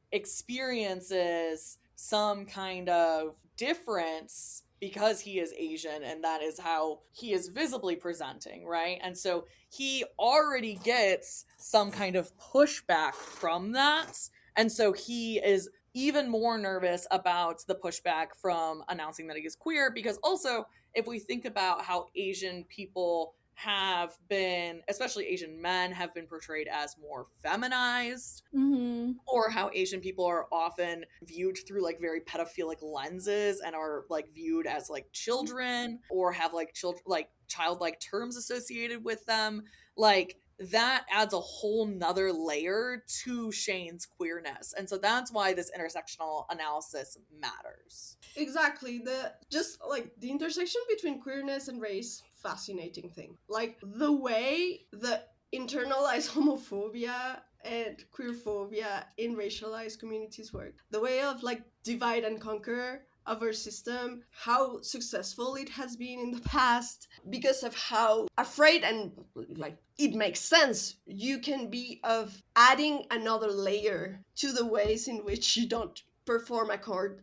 experiences some kind of difference because he is Asian and that is how he is visibly presenting, right? And so he already gets some kind of pushback from that. And so he is even more nervous about the pushback from announcing that he is queer, because also, if we think about how Asian people have been, especially Asian men, have been portrayed as more feminized, Mhm. or how Asian people are often viewed through like very pedophilic lenses and are like viewed as like children, or have like childlike terms associated with them, like that adds a whole nother layer to Shane's queerness. And so that's why this intersectional analysis matters. Exactly. The just like the intersection between queerness and race, fascinating thing. Like the way the internalized homophobia and queerphobia in racialized communities work. The way of like divide and conquer of our system, how successful it has been in the past, because of how afraid and like it makes sense you can be of adding another layer to the ways in which you don't perform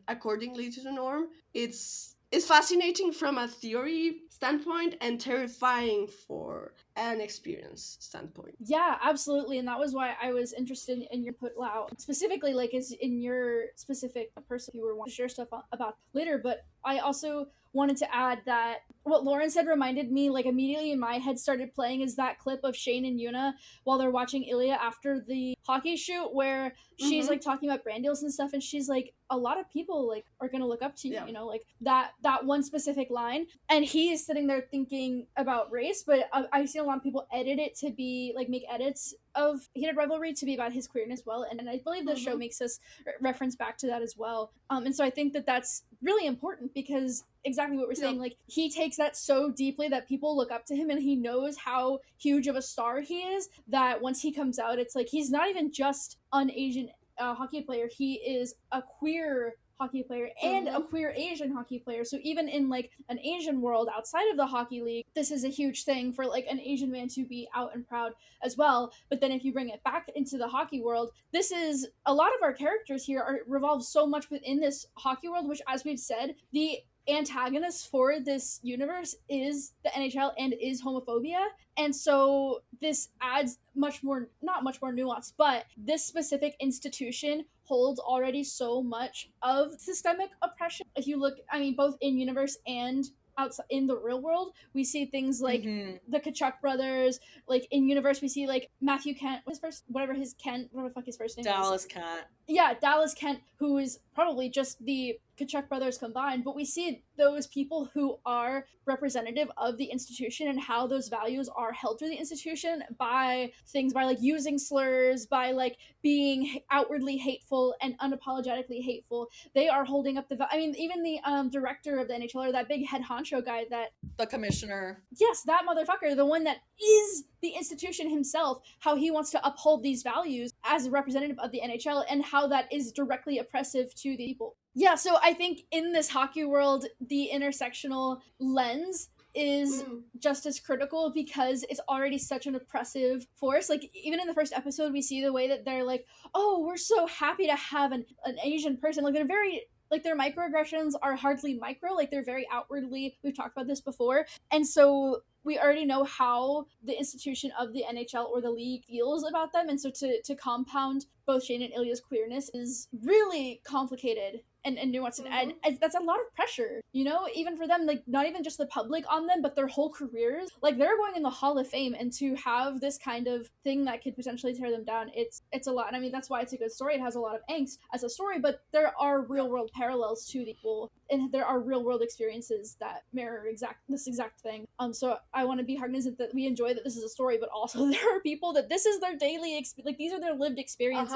accordingly to the norm. It's fascinating from a theory standpoint and terrifying for an experience standpoint. Yeah, absolutely. And that was why I was interested in your put Lao. Specifically, like, is in your specific person you were wanting to share stuff about later. But I also wanted to add that what Lauren said reminded me, like, immediately in my head started playing is that clip of Shane and Yuna while they're watching Ilya after the hockey shoot, where she's Mm-hmm. like talking about brand deals and stuff, and she's like, a lot of people like are gonna look up to you, Yeah. you know, like that one specific line. And he is sitting there thinking about race, but I've seen a lot of people edit it to be like make edits of Heated Rivalry to be about his queerness as well, and I believe the show Mm-hmm. makes us reference back to that as well. And so I think that that's really important, because exactly what we're saying, Yep. like he takes that so deeply that people look up to him, and he knows how huge of a star he is, that once he comes out, it's like he's not even just an Asian hockey player, he is a queer hockey player and a queer Asian hockey player. So even in like an Asian world outside of the hockey league, this is a huge thing for like an Asian man to be out and proud as well. But then if you bring it back into the hockey world, this is a lot of our characters here are revolve so much within this hockey world, which, as we've said, the antagonist for this universe is the NHL and is homophobia. And so this adds much more, not much more nuance, but this specific institution holds already so much of systemic oppression. If you look, I mean, both in universe and outside in the real world, we see things like the Kachuk brothers. Like in universe, we see like Matthew Kent, whatever the fuck his first name Dallas is. Kent. Yeah, Dallas Kent, who is probably just the Kachuk brothers combined, but we see those people who are representative of the institution and how those values are held through the institution by things, by like using slurs, by like being outwardly hateful and unapologetically hateful. They are holding up I mean, even the director of the NHL, or that big head honcho guy, that the commissioner. Yes, that motherfucker, the one that is the institution himself, how he wants to uphold these values as a representative of the NHL and how that is directly oppressive to the people. Yeah, so I think in this hockey world, the intersectional lens is just as critical because it's already such an oppressive force. Like, even in the first episode, we see the way that they're like, oh, we're so happy to have an Asian person. Like, they're very, like, their microaggressions are hardly micro, like they're very outwardly, we've talked about this before. And so we already know how the institution of the NHL or the league feels about them. And so to compound both Shane and Ilya's queerness is really complicated and nuanced. And that's a lot of pressure, you know, even for them, like not even just the public on them, but their whole careers. Like they're going in the Hall of Fame, and to have this kind of thing that could potentially tear them down, it's a lot. And I mean, that's why it's a good story. It has a lot of angst as a story, but there are real world parallels to the people, and there are real world experiences that mirror this exact thing. So I want to be cognizant that we enjoy that this is a story, but also there are people that this is their daily like these are their lived experiences.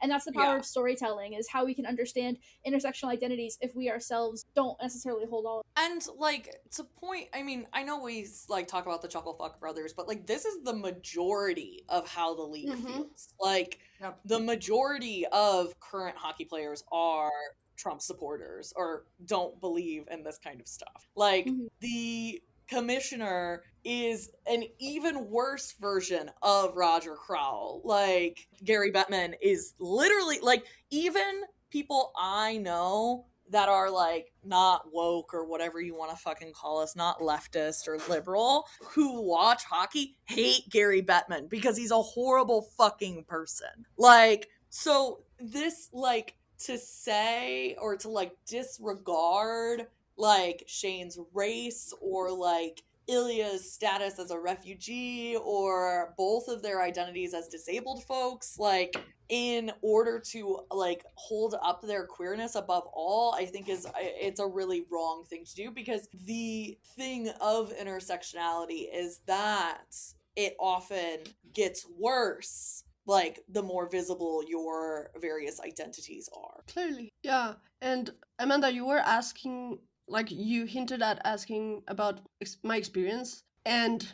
And that's the power of storytelling, is how we can understand intersectional identities if we ourselves don't necessarily hold all. And like, to point, I mean, I know we like talk about the Chucklefuck brothers, but like this is the majority of how the league feels. Like the majority of current hockey players are Trump supporters or don't believe in this kind of stuff. Like the commissioner is an even worse version of Roger Crowell. Like Gary Bettman is literally like, even people I know that are like not woke or whatever you want to fucking call us, not leftist or liberal, who watch hockey hate Gary Bettman because he's a horrible fucking person. Like, so this, like, to say or to like disregard like Shane's race or like Ilya's status as a refugee or both of their identities as disabled folks, like, in order to like hold up their queerness above all, I think it's a really wrong thing to do, because the thing of intersectionality is that it often gets worse like the more visible your various identities are. Clearly. Yeah. And Amanda, you were asking, like, you hinted at asking about my experience, and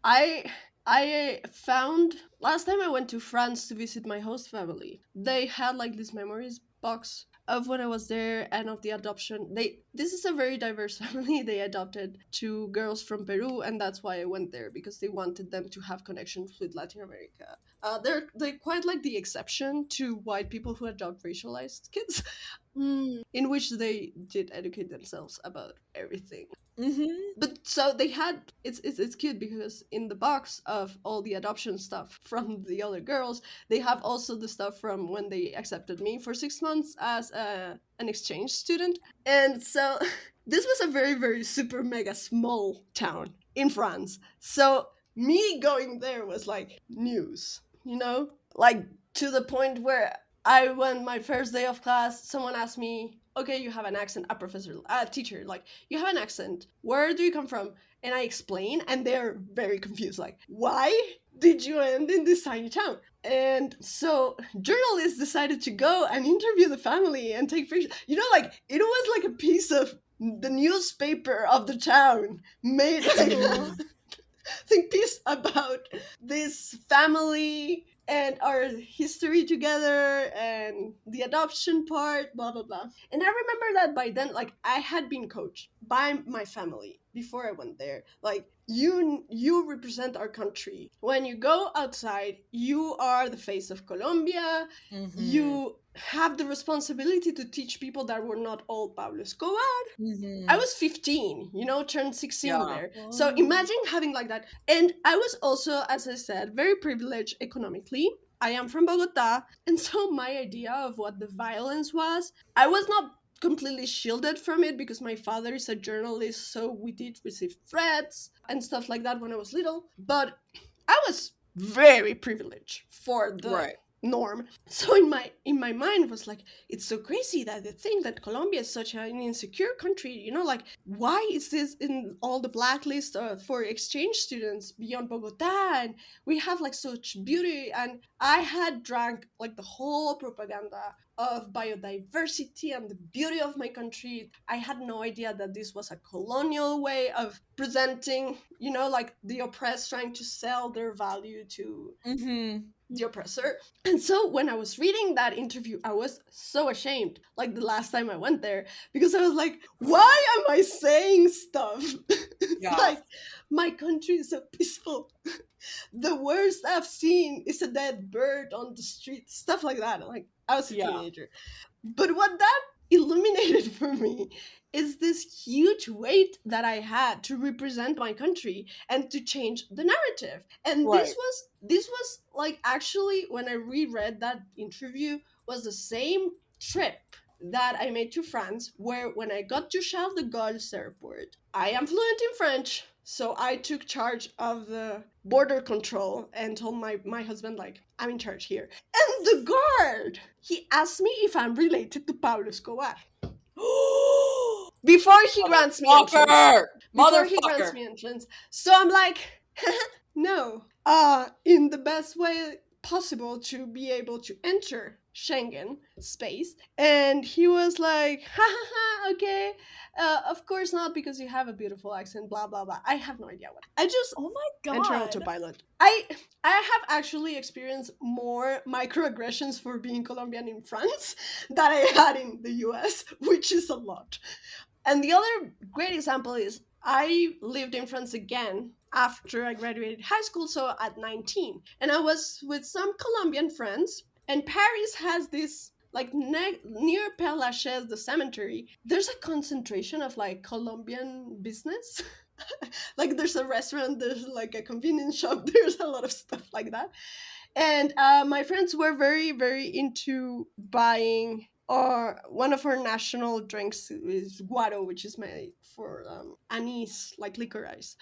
I found, last time I went to France to visit my host family, they had like this memories box of when I was there and of the adoption. This is a very diverse family. They adopted 2 girls from Peru, and that's why I went there, because they wanted them to have connections with Latin America. They're quite like the exception to white people who adopt racialized kids, in which they did educate themselves about everything. But so they had, it's cute because in the box of all the adoption stuff from the other girls, they have also the stuff from when they accepted me for 6 months as an exchange student. And so this was a very, very super mega small town in France. So me going there was like news, you know? Like, to the point where I went my first day of class, someone asked me, okay, you have an accent, a teacher, like, you have an accent, where do you come from? And I explain, and they're very confused, like, why did you end in this tiny town? And so journalists decided to go and interview the family and take pictures. You know, like, it was like a piece of the newspaper of the town made like think piece about this family and our history together and the adoption part, blah blah blah. And I remember that by then, like, I had been coached by my family before I went there. Like, you represent our country. When you go outside, you are the face of Colombia. Mhm. You have the responsibility to teach people that we're not all Pablo Escobar. I Mhm. was 15, turned 16 Yeah. there. So Whoa. imagine having like that. And I was also, as I said, very privileged economically. I am from Bogota. And so my idea of what the violence was, I was not completely shielded from it because my father is a journalist. So we did receive threats and stuff like that when I was little. But I was very privileged for the Right. norm. So in my mind was like, it's so crazy that they think that Colombia is such an insecure country. Like, why is this in all the blacklist for exchange students beyond Bogota? And we have like such beauty. And I had drank like the whole propaganda of biodiversity and the beauty of my country. I had no idea that this was a colonial way of presenting, like the oppressed trying to sell their value to Mhm. the oppressor. And so when I was reading that interview, I was so ashamed, like the last time I went there, because I was like, why am I saying stuff? Yeah. Like, my country is so peaceful. The worst I've seen is a dead bird on the street, stuff like that. Like, I was a Yeah. teenager. But what that illuminated for me is this huge weight that I had to represent my country and to change the narrative. And this Right. was this was like, actually, when I reread that interview, was the same trip that I made to France, where when I got to Charles de Gaulle's airport, I am fluent in French, so I took charge of the border control and told my husband, like, I'm in charge here. And the guard, he asked me if I'm related to Pablo Escobar before he grants me entrance. Motherfucker! Before he grants Motherfucker! me entrance. So I'm like, no. In the best way possible to be able to enter Schengen space. And he was like, ha ha ha, okay. Of course not, because you have a beautiful accent, blah blah blah. I have no idea what. I just Oh my enter god. autopilot. I have actually experienced more microaggressions for being Colombian in France than I had in the US, which is a lot. And the other great example is I lived in France again after I graduated high school, so at 19. And I was with some Colombian friends, and Paris has this, like, near Père Lachaise, the cemetery, there's a concentration of like Colombian business. Like, there's a restaurant, there's like a convenience shop, there's a lot of stuff like that. And my friends were very, very into buying. Or one of our national drinks is guaro, which is made for anise, like licorice.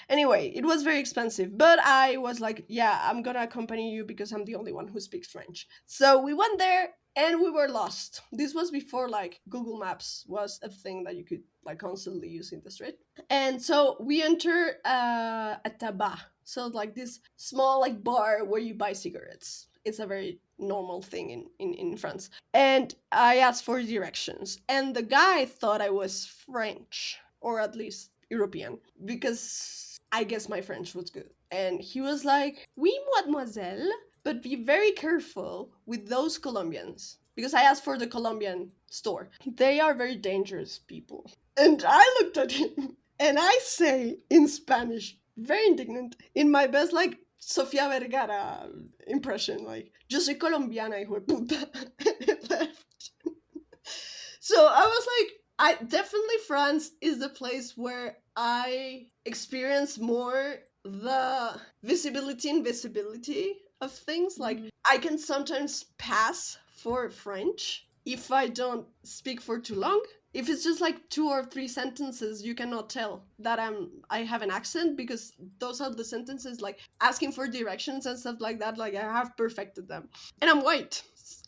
Anyway, it was very expensive, but I was like, yeah, I'm gonna accompany you because I'm the only one who speaks French. So we went there and we were lost. This was before like Google Maps was a thing that you could like constantly use in the street. And so we enter a tabac, so like this small like bar where you buy cigarettes. It's a very normal thing in France. And I asked for directions, and the guy thought I was French, or at least European, because I guess my French was good. And he was like, oui, mademoiselle, but be very careful with those Colombians. Because I asked for the Colombian store. They are very dangerous people. And I looked at him and I say in Spanish, very indignant, in my best, like, Sofia Vergara impression, like, yo soy colombiana, hijo de puta. And left. So I was like, I definitely, France is the place where I experience more the visibility and visibility of things. Like, Mhm. I can sometimes pass for French if I don't speak for too long. If it's just like two or three sentences, you cannot tell that I have an accent, because those are the sentences like asking for directions and stuff like that. Like, I have perfected them, and I'm white,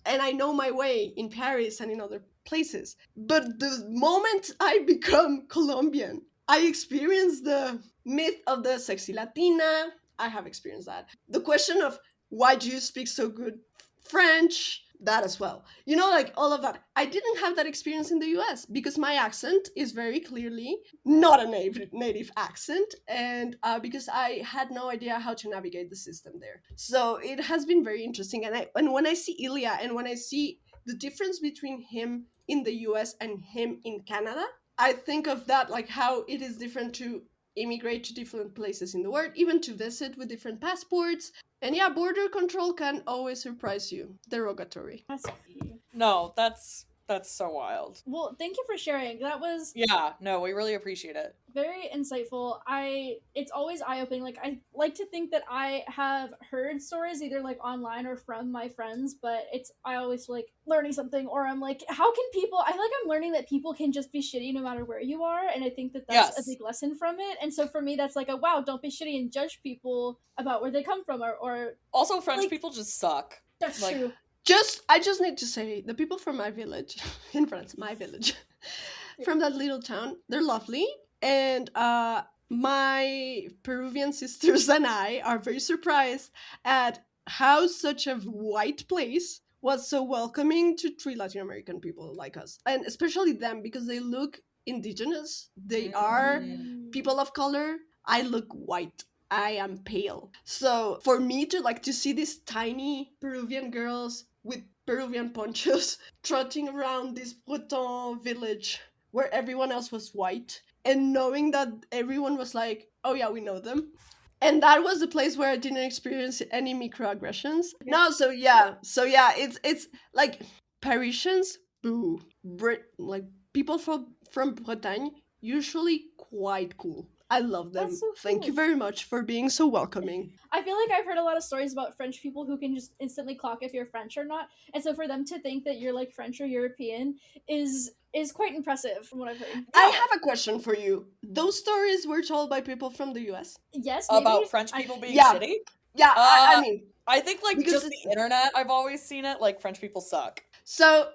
and I know my way in Paris and in other places. But the moment I become Colombian, I experience the myth of the sexy Latina. I have experienced that. The question of why do you speak so good French? that as well. You know, like all of that. I didn't have that experience in the US because my accent is very clearly not a native accent, and because I had no idea how to navigate the system there. So it has been very interesting. And when I see Ilya and when I see the difference between him in the US and him in Canada, I think of that, like how it is different to immigrate to different places in the world, even to visit with different passports. And yeah, border control can always surprise you. Derogatory. No, that's so wild. Well, thank you for sharing. That was Yeah, no, we really appreciate it. very insightful. It's always eye-opening. Like, I like to think that I have heard stories either like online or from my friends, but I always feel like learning something, or I'm like, how can people, I feel like I'm learning that people can just be shitty no matter where you are, and I think that that's a big lesson from it. And so for me, that's like a wow, don't be shitty and judge people about where they come from, or Also, French like, people just suck. that's Like, true. I just need to say, the people from my village in France, my village, from that little town, they're lovely. And my Peruvian sisters and I are very surprised at how such a white place was so welcoming to three Latin American people like us. And especially them, because they look indigenous. They are people of color. I look white. I am pale. So for me to like to see these tiny Peruvian girls with Peruvian ponchos trotting around this Breton village where everyone else was white, and knowing that everyone was like, oh yeah, we know them. And that was the place where I didn't experience any microaggressions. No, so yeah, it's like Parisians, boo. Like people from Bretagne, usually quite cool. I love them. That's so Thank you cool. very much for being so welcoming. I feel like I've heard a lot of stories about French people who can just instantly clock if you're French or not. And so for them to think that you're like French or European is quite impressive from what I've heard. I have a question for you. Those stories were told by people from the US? Yes, maybe. about French people being Yeah. shitty? Yeah, I mean, I think like because just the internet, I've always seen it, like French people suck. so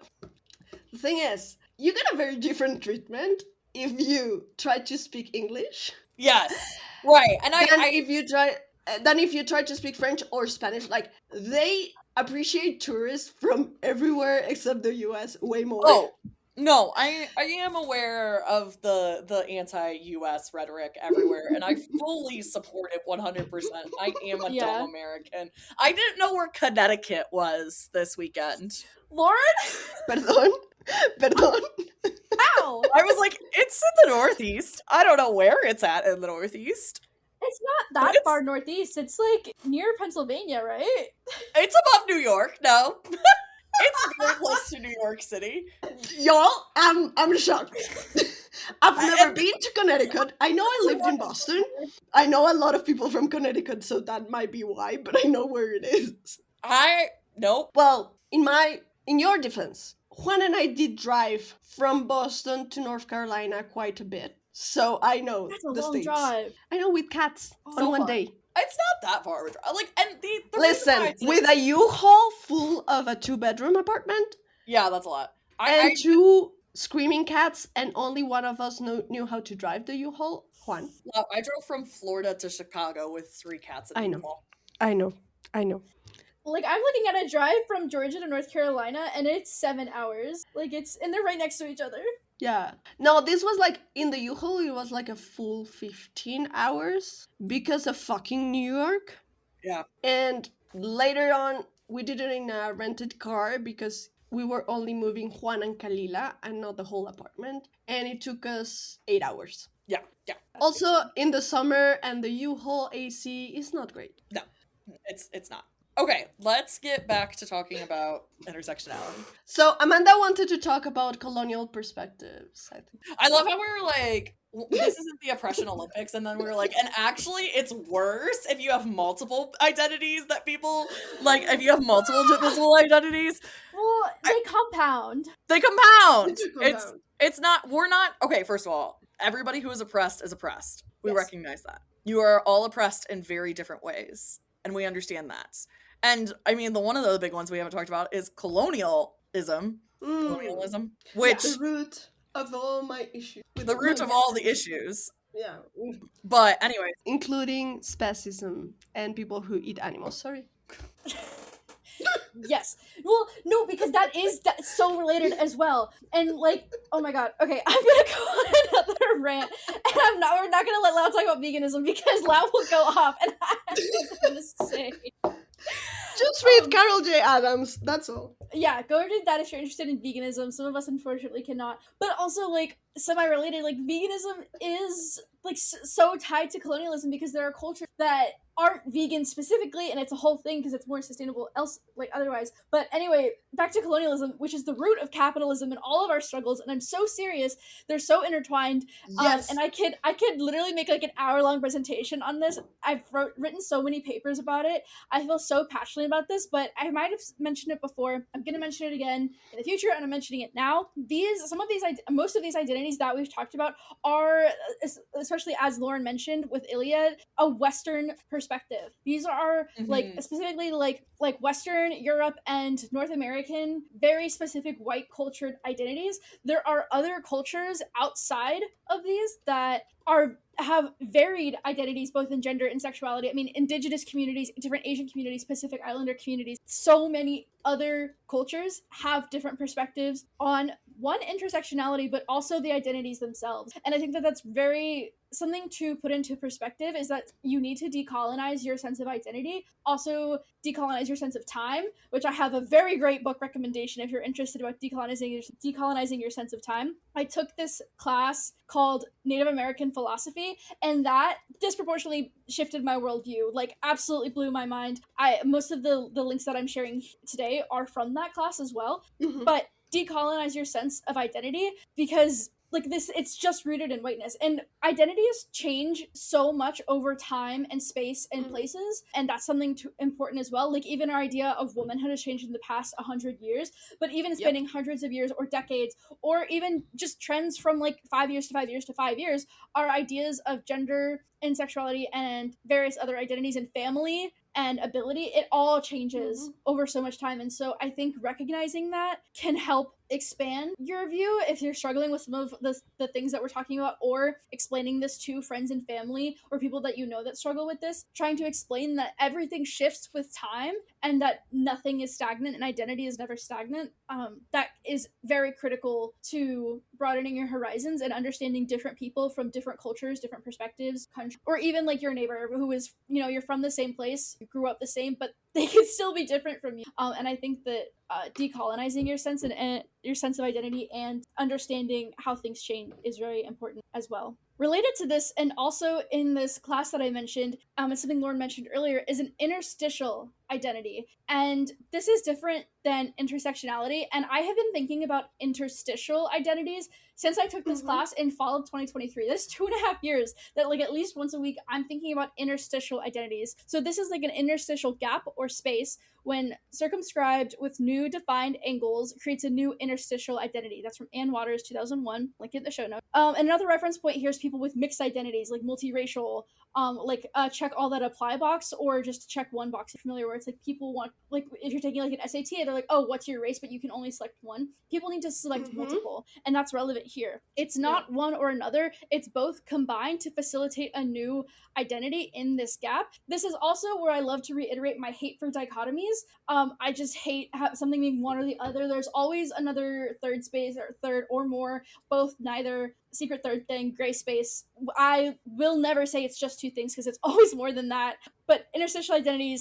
the thing is, you get a very different treatment if you try to speak English. Yes. Right. And Then if you try to speak French or Spanish, like they appreciate tourists from everywhere except the US way more. Oh, no, I am aware of the anti-US rhetoric everywhere, and I fully support it 100%. I am a dumb American. I didn't know where Connecticut was this weekend. Lauren? Perdón? How? I was like, it's in the Northeast. I don't know where it's at in the Northeast. It's not that far northeast. It's like near Pennsylvania, right? It's above New York. No. It's very close to New York City. Y'all, I'm shocked. I've never been to Connecticut. I know I lived in Boston. I know a lot of people from Connecticut, so that might be why, but I know where it is. Nope. Well, in your defense, Juan and I did drive from Boston to North Carolina quite a bit. So I know That's a the long states. drive. I know, with cats on one day. It's not that far. Like, and the Listen, with a U-Haul full of a 2-bedroom apartment. Yeah, that's a lot. And 2 screaming cats, and only one of us knew how to drive the U-Haul. Juan. I drove from Florida to Chicago with 3 cats in the U-Haul. I know. Like, I'm looking at a drive from Georgia to North Carolina, and it's 7 hours. Like, and they're right next to each other. Yeah. No, this was like, in the U-Haul, it was like a full 15 hours because of fucking New York. Yeah. And later on, we did it in a rented car because we were only moving Juan and Kalila and not the whole apartment. And it took us 8 hours. Yeah. Also, in the summer, and the U-Haul AC is not great. No, it's not. Okay, let's get back to talking about intersectionality. So Amanda wanted to talk about colonial perspectives, I think. I love how we were like, this isn't the oppression Olympics, and then we were like, and actually it's worse if you have multiple identities that people, like, if you have multiple divisible identities. Well, they compound. They compound! They do compound. It's not, we're not, okay, first of all, everybody who is oppressed is oppressed. We Yes. recognize that. You are all oppressed in very different ways, and we understand that. And I mean, one of the big ones we haven't talked about is colonialism, which the root of all my issues. the root of all the issues. Yeah. But anyway, Including speciesism and people who eat animals. Sorry. Yes. Well, no, because that's so related as well. And like, oh my god. Okay, I'm gonna go on another rant, and we're not gonna let Lau talk about veganism because Lau will go off, and I have nothing to say. Just read Carol J. Adams. That's all. Yeah, go read that if you're interested in veganism. Some of us unfortunately cannot, but also like semi-related. Like veganism is like so tied to colonialism because there are cultures that aren't vegan specifically, and it's a whole thing because it's more sustainable else like otherwise. But anyway, back to colonialism, which is the root of capitalism and all of our struggles. And I'm so serious; they're so intertwined. Yes. And I could literally make like an hour-long presentation on this. I've written so many papers about it. I feel so passionately about this, but I might have mentioned it before. I'm going to mention it again in the future, and I'm mentioning it now. Most of these identities that we've talked about are, especially as Lauren mentioned with Iliad, a Western perspective. These are like specifically like Western Europe and North American, very specific white cultured identities. There are other cultures outside of these that have varied identities both in gender and sexuality. I mean, indigenous communities, different Asian communities, Pacific Islander communities, so many other cultures have different perspectives on one, intersectionality, but also the identities themselves. And I think that that's very something to put into perspective is that you need to decolonize your sense of identity, also decolonize your sense of time, which I have a very great book recommendation if you're interested about decolonizing your sense of time. I took this class called Native American Philosophy, and that disproportionately shifted my worldview, like absolutely blew my mind. Most of the links that I'm sharing today are from that class as well. But decolonize your sense of identity because like this, it's just rooted in whiteness, and identities change so much over time and space and places, and that's something important as well. Like even our idea of womanhood has changed in the past 100 years, but even spanning hundreds of years or decades, or even just trends from like 5 years to 5 years to 5 years, our ideas of gender and sexuality and various other identities and family and ability, it all changes over so much time. And so I think recognizing that can help expand your view if you're struggling with some of the things that we're talking about, or explaining this to friends and family or people that you know that struggle with this, trying to explain that everything shifts with time and that nothing is stagnant and identity is never stagnant. That is very critical to broadening your horizons and understanding different people from different cultures, different perspectives, countries, or even like your neighbor who is, you're from the same place, you grew up the same, but they can still be different from you. And I think that decolonizing your sense and your sense of identity and understanding how things change is very important as well. Related to this, and also in this class that I mentioned, and something Lauren mentioned earlier, is an interstitial identity. And this is different than intersectionality. And I have been thinking about interstitial identities since I took this class in fall of 2023. That's 2.5 years that like at least once a week I'm thinking about interstitial identities. So this is like an interstitial gap or space when circumscribed with new defined angles creates a new interstitial identity. That's from Ann Waters, 2001. Link in the show notes. And another reference point here is people with mixed identities, like multiracial, check all that apply box, or just check one box. If you're familiar, where it's like people want, like if you're taking like an SAT, they're like, oh, what's your race? But you can only select one. People need to select multiple, and that's relevant here. It's not one or another. It's both combined to facilitate a new identity in this gap. This is also where I love to reiterate my hate for dichotomies. I just hate something being one or the other. There's always another third space or third or more, both, neither, secret third thing, gray space. I will never say it's just two things because it's always more than that. But interstitial identity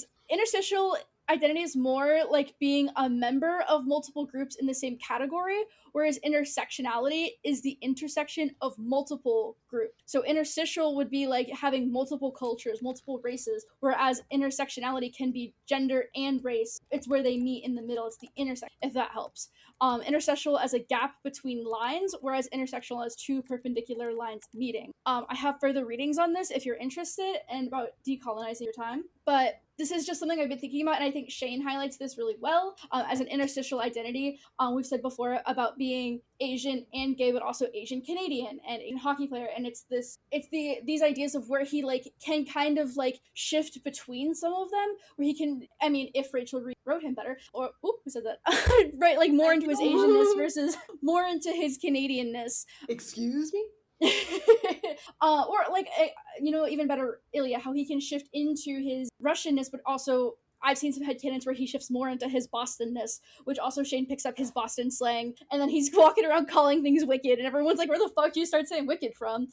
is more like being a member of multiple groups in the same category, whereas intersectionality is the intersection of multiple groups. So interstitial would be like having multiple cultures, multiple races, whereas intersectionality can be gender and race. It's where they meet in the middle. It's the intersection, if that helps. Interstitial as a gap between lines, whereas intersectional as two perpendicular lines meeting. I have further readings on this if you're interested and about decolonizing your time. But this is just something I've been thinking about, and I think Shane highlights this really well as an interstitial identity. We've said before about being Asian and gay, but also Asian Canadian and Asian hockey player, and it's these ideas of where he like can kind of like shift between some of them, where he can. I mean, if Rachel Reed wrote him better, or who said that? Right, like more into his Asianness versus more into his Canadianness. Excuse me. Or like even better, Ilya, how he can shift into his Russianness, but also I've seen some headcanons where he shifts more into his Bostonness, which also Shane picks up his Boston slang, and then he's walking around calling things wicked, and everyone's like, where the fuck do you start saying wicked from?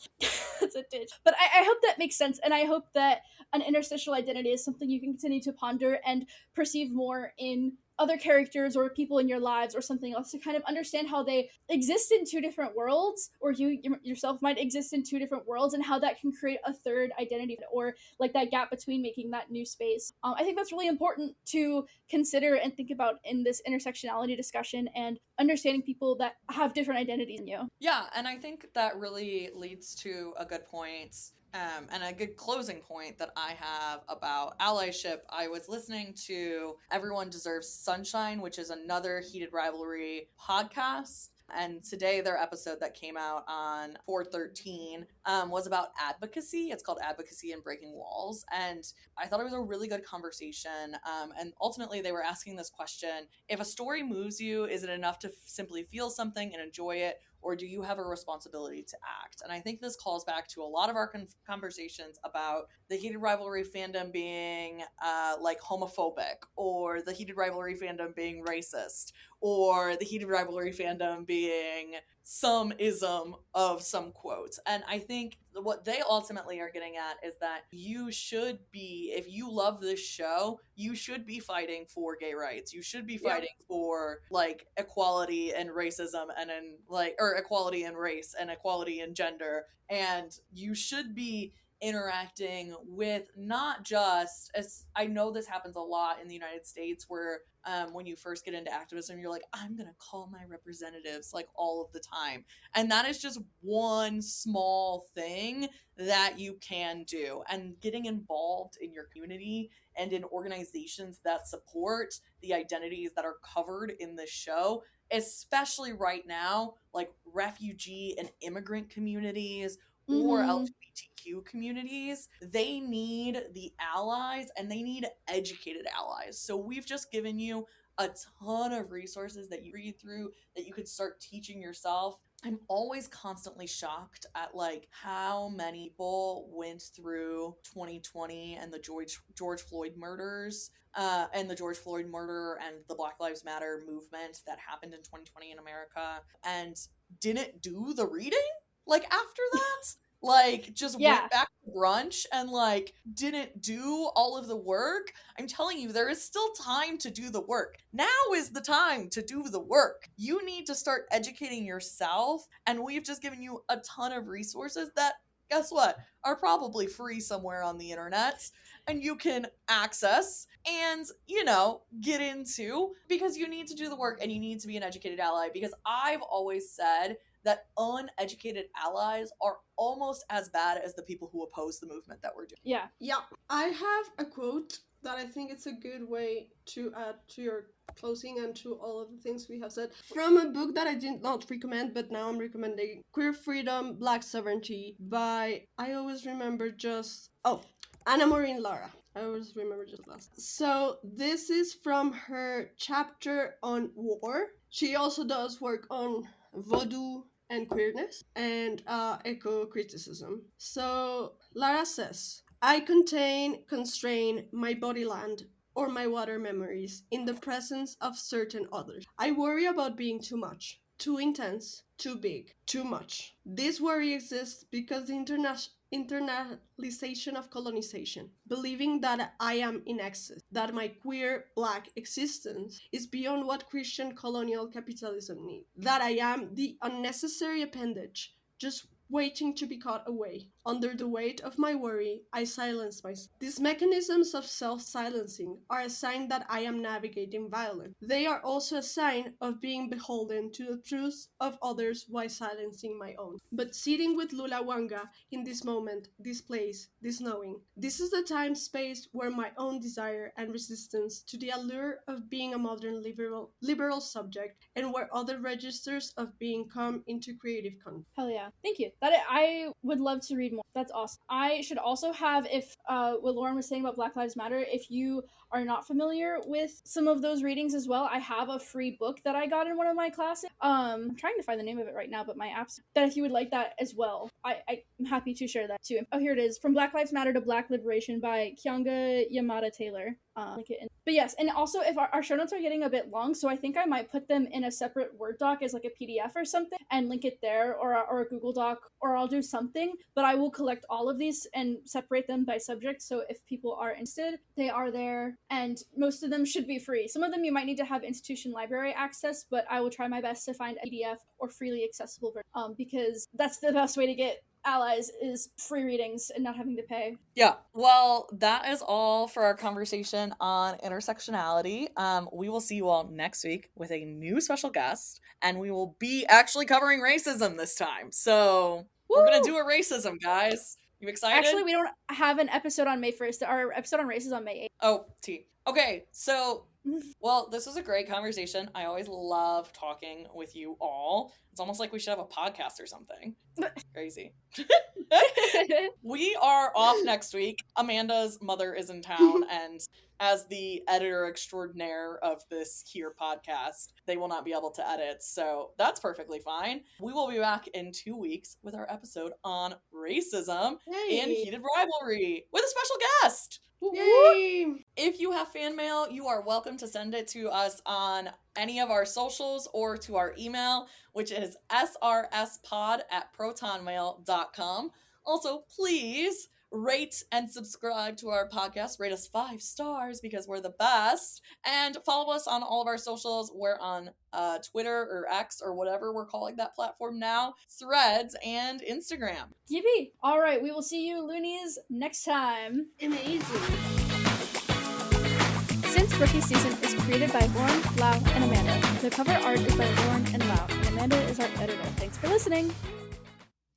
That's a ditch. But I hope that makes sense, and I hope that an interstitial identity is something you can continue to ponder and perceive more in other characters or people in your lives or something else, to kind of understand how they exist in two different worlds, or you yourself might exist in two different worlds, and how that can create a third identity, or like that gap between making that new space. I think that's really important to consider and think about in this intersectionality discussion, and understanding people that have different identities than you. Yeah, and I think that really leads to a good point, and a good closing point that I have about allyship. I was listening to Everyone Deserves Sunshine, which is another Heated Rivalry podcast. And today, their episode that came out on 413 was about advocacy. It's called Advocacy and Breaking Walls. And I thought it was a really good conversation. And ultimately, they were asking this question: if a story moves you, is it enough to simply feel something and enjoy it? Or do you have a responsibility to act? And I think this calls back to a lot of our conversations about the Heated Rivalry fandom being like homophobic, or the Heated Rivalry fandom being racist, or the Heated Rivalry fandom being some ism of some quote. And I think what they ultimately are getting at is that you should be, if you love this show, you should be fighting for gay rights. You should be fighting for like equality and racism, and in like, or equality in race and equality in gender. And you should be interacting with not just, as I know this happens a lot in the United States, where when you first get into activism, you're like, I'm gonna call my representatives like all of the time, and that is just one small thing that you can do. And getting involved in your community and in organizations that support the identities that are covered in this show, especially right now, like refugee and immigrant communities or LGBTQ communities, they need the allies, and they need educated allies. So we've just given you a ton of resources that you read through, that you could start teaching yourself. I'm always constantly shocked at like how many people went through 2020 and the George Floyd murders, and the George Floyd murder and the Black Lives Matter movement that happened in 2020 in America, and didn't do the reading like after that. Like, just Yeah. went back to brunch and like didn't do all of the work. I'm telling you, there is still time to do the work. Now is the time to do the work. You need to start educating yourself, and we've just given you a ton of resources that, guess what, are probably free somewhere on the internet, and you can access and, you know, get into, because you need to do the work and you need to be an educated ally. Because I've always said that uneducated allies are almost as bad as the people who oppose the movement that we're doing. Yeah. Yeah, I have a quote that I think it's a good way to add to your closing and to all of the things we have said, from a book that I did not recommend, but now I'm recommending: Queer Freedom, Black Sovereignty by, I always remember just, Anna Maureen Lara. I always remember just last. So this is from her chapter on war. She also does work on voodoo and queerness and eco-criticism. So Lara says, I constrain my body land or my water memories in the presence of certain others. I worry about being too much, too intense, too big, too much. This worry exists because the internalization of colonization, believing that I am in excess, that my queer black existence is beyond what Christian colonial capitalism needs, that I am the unnecessary appendage just waiting to be caught away. Under the weight of my worry, I silence myself. These mechanisms of self-silencing are a sign that I am navigating violence. They are also a sign of being beholden to the truths of others while silencing my own. But sitting with Lula Wanga in this moment, this place, this knowing, this is the time space where my own desire and resistance to the allure of being a modern liberal subject, and where other registers of being come into creative contact. Hell yeah. Thank you. I would love to read more. That's awesome. I should also have, if what Lauren was saying about Black Lives Matter, if you are not familiar with some of those readings as well, I have a free book that I got in one of my classes. I'm trying to find the name of it right now, but my app's that if you would like that as well, I'm happy to share that too. Oh, here it is. From Black Lives Matter to Black Liberation by Kyanga Yamada Taylor. But yes, and also if our show notes are getting a bit long, so I think I might put them in a separate Word doc as like a PDF or something and link it there, or a Google Doc, or I'll do something, but I will collect all of these and separate them by subject, so if people are interested, they are there, and most of them should be free. Some of them you might need to have institution library access, but I will try my best to find a PDF or freely accessible version, because that's the best way to get allies, is free readings and not having to pay. Yeah, well, that is all for our conversation on intersectionality. We will see you all next week with a new special guest, and we will be actually covering racism this time. So we're gonna do a racism, guys. You excited? Actually, we don't have an episode on May 1st. Our episode on race is on May 8th. Oh, okay, so, well, this was a great conversation. I always love talking with you all. It's almost like we should have a podcast or something. Crazy. We are off next week. Amanda's mother is in town, and as the editor extraordinaire of this here podcast, they will not be able to edit, so that's perfectly fine. We will be back in 2 weeks with our episode on racism and heated rivalry with a special guest. Yay! If you have fan mail, you are welcome to send it to us on any of our socials or to our email, which is srspod@protonmail.com. Also, please rate and subscribe to our podcast. Rate us 5 stars because we're the best. And follow us on all of our socials. We're on Twitter or X or whatever we're calling that platform now, Threads, and Instagram. Yippee! All right, we will see you loonies next time. Amazing. Since Rookie Season is created by Lauren, Lau, and Amanda. The cover art is by Lauren and Lau, and Amanda is our editor. Thanks for listening!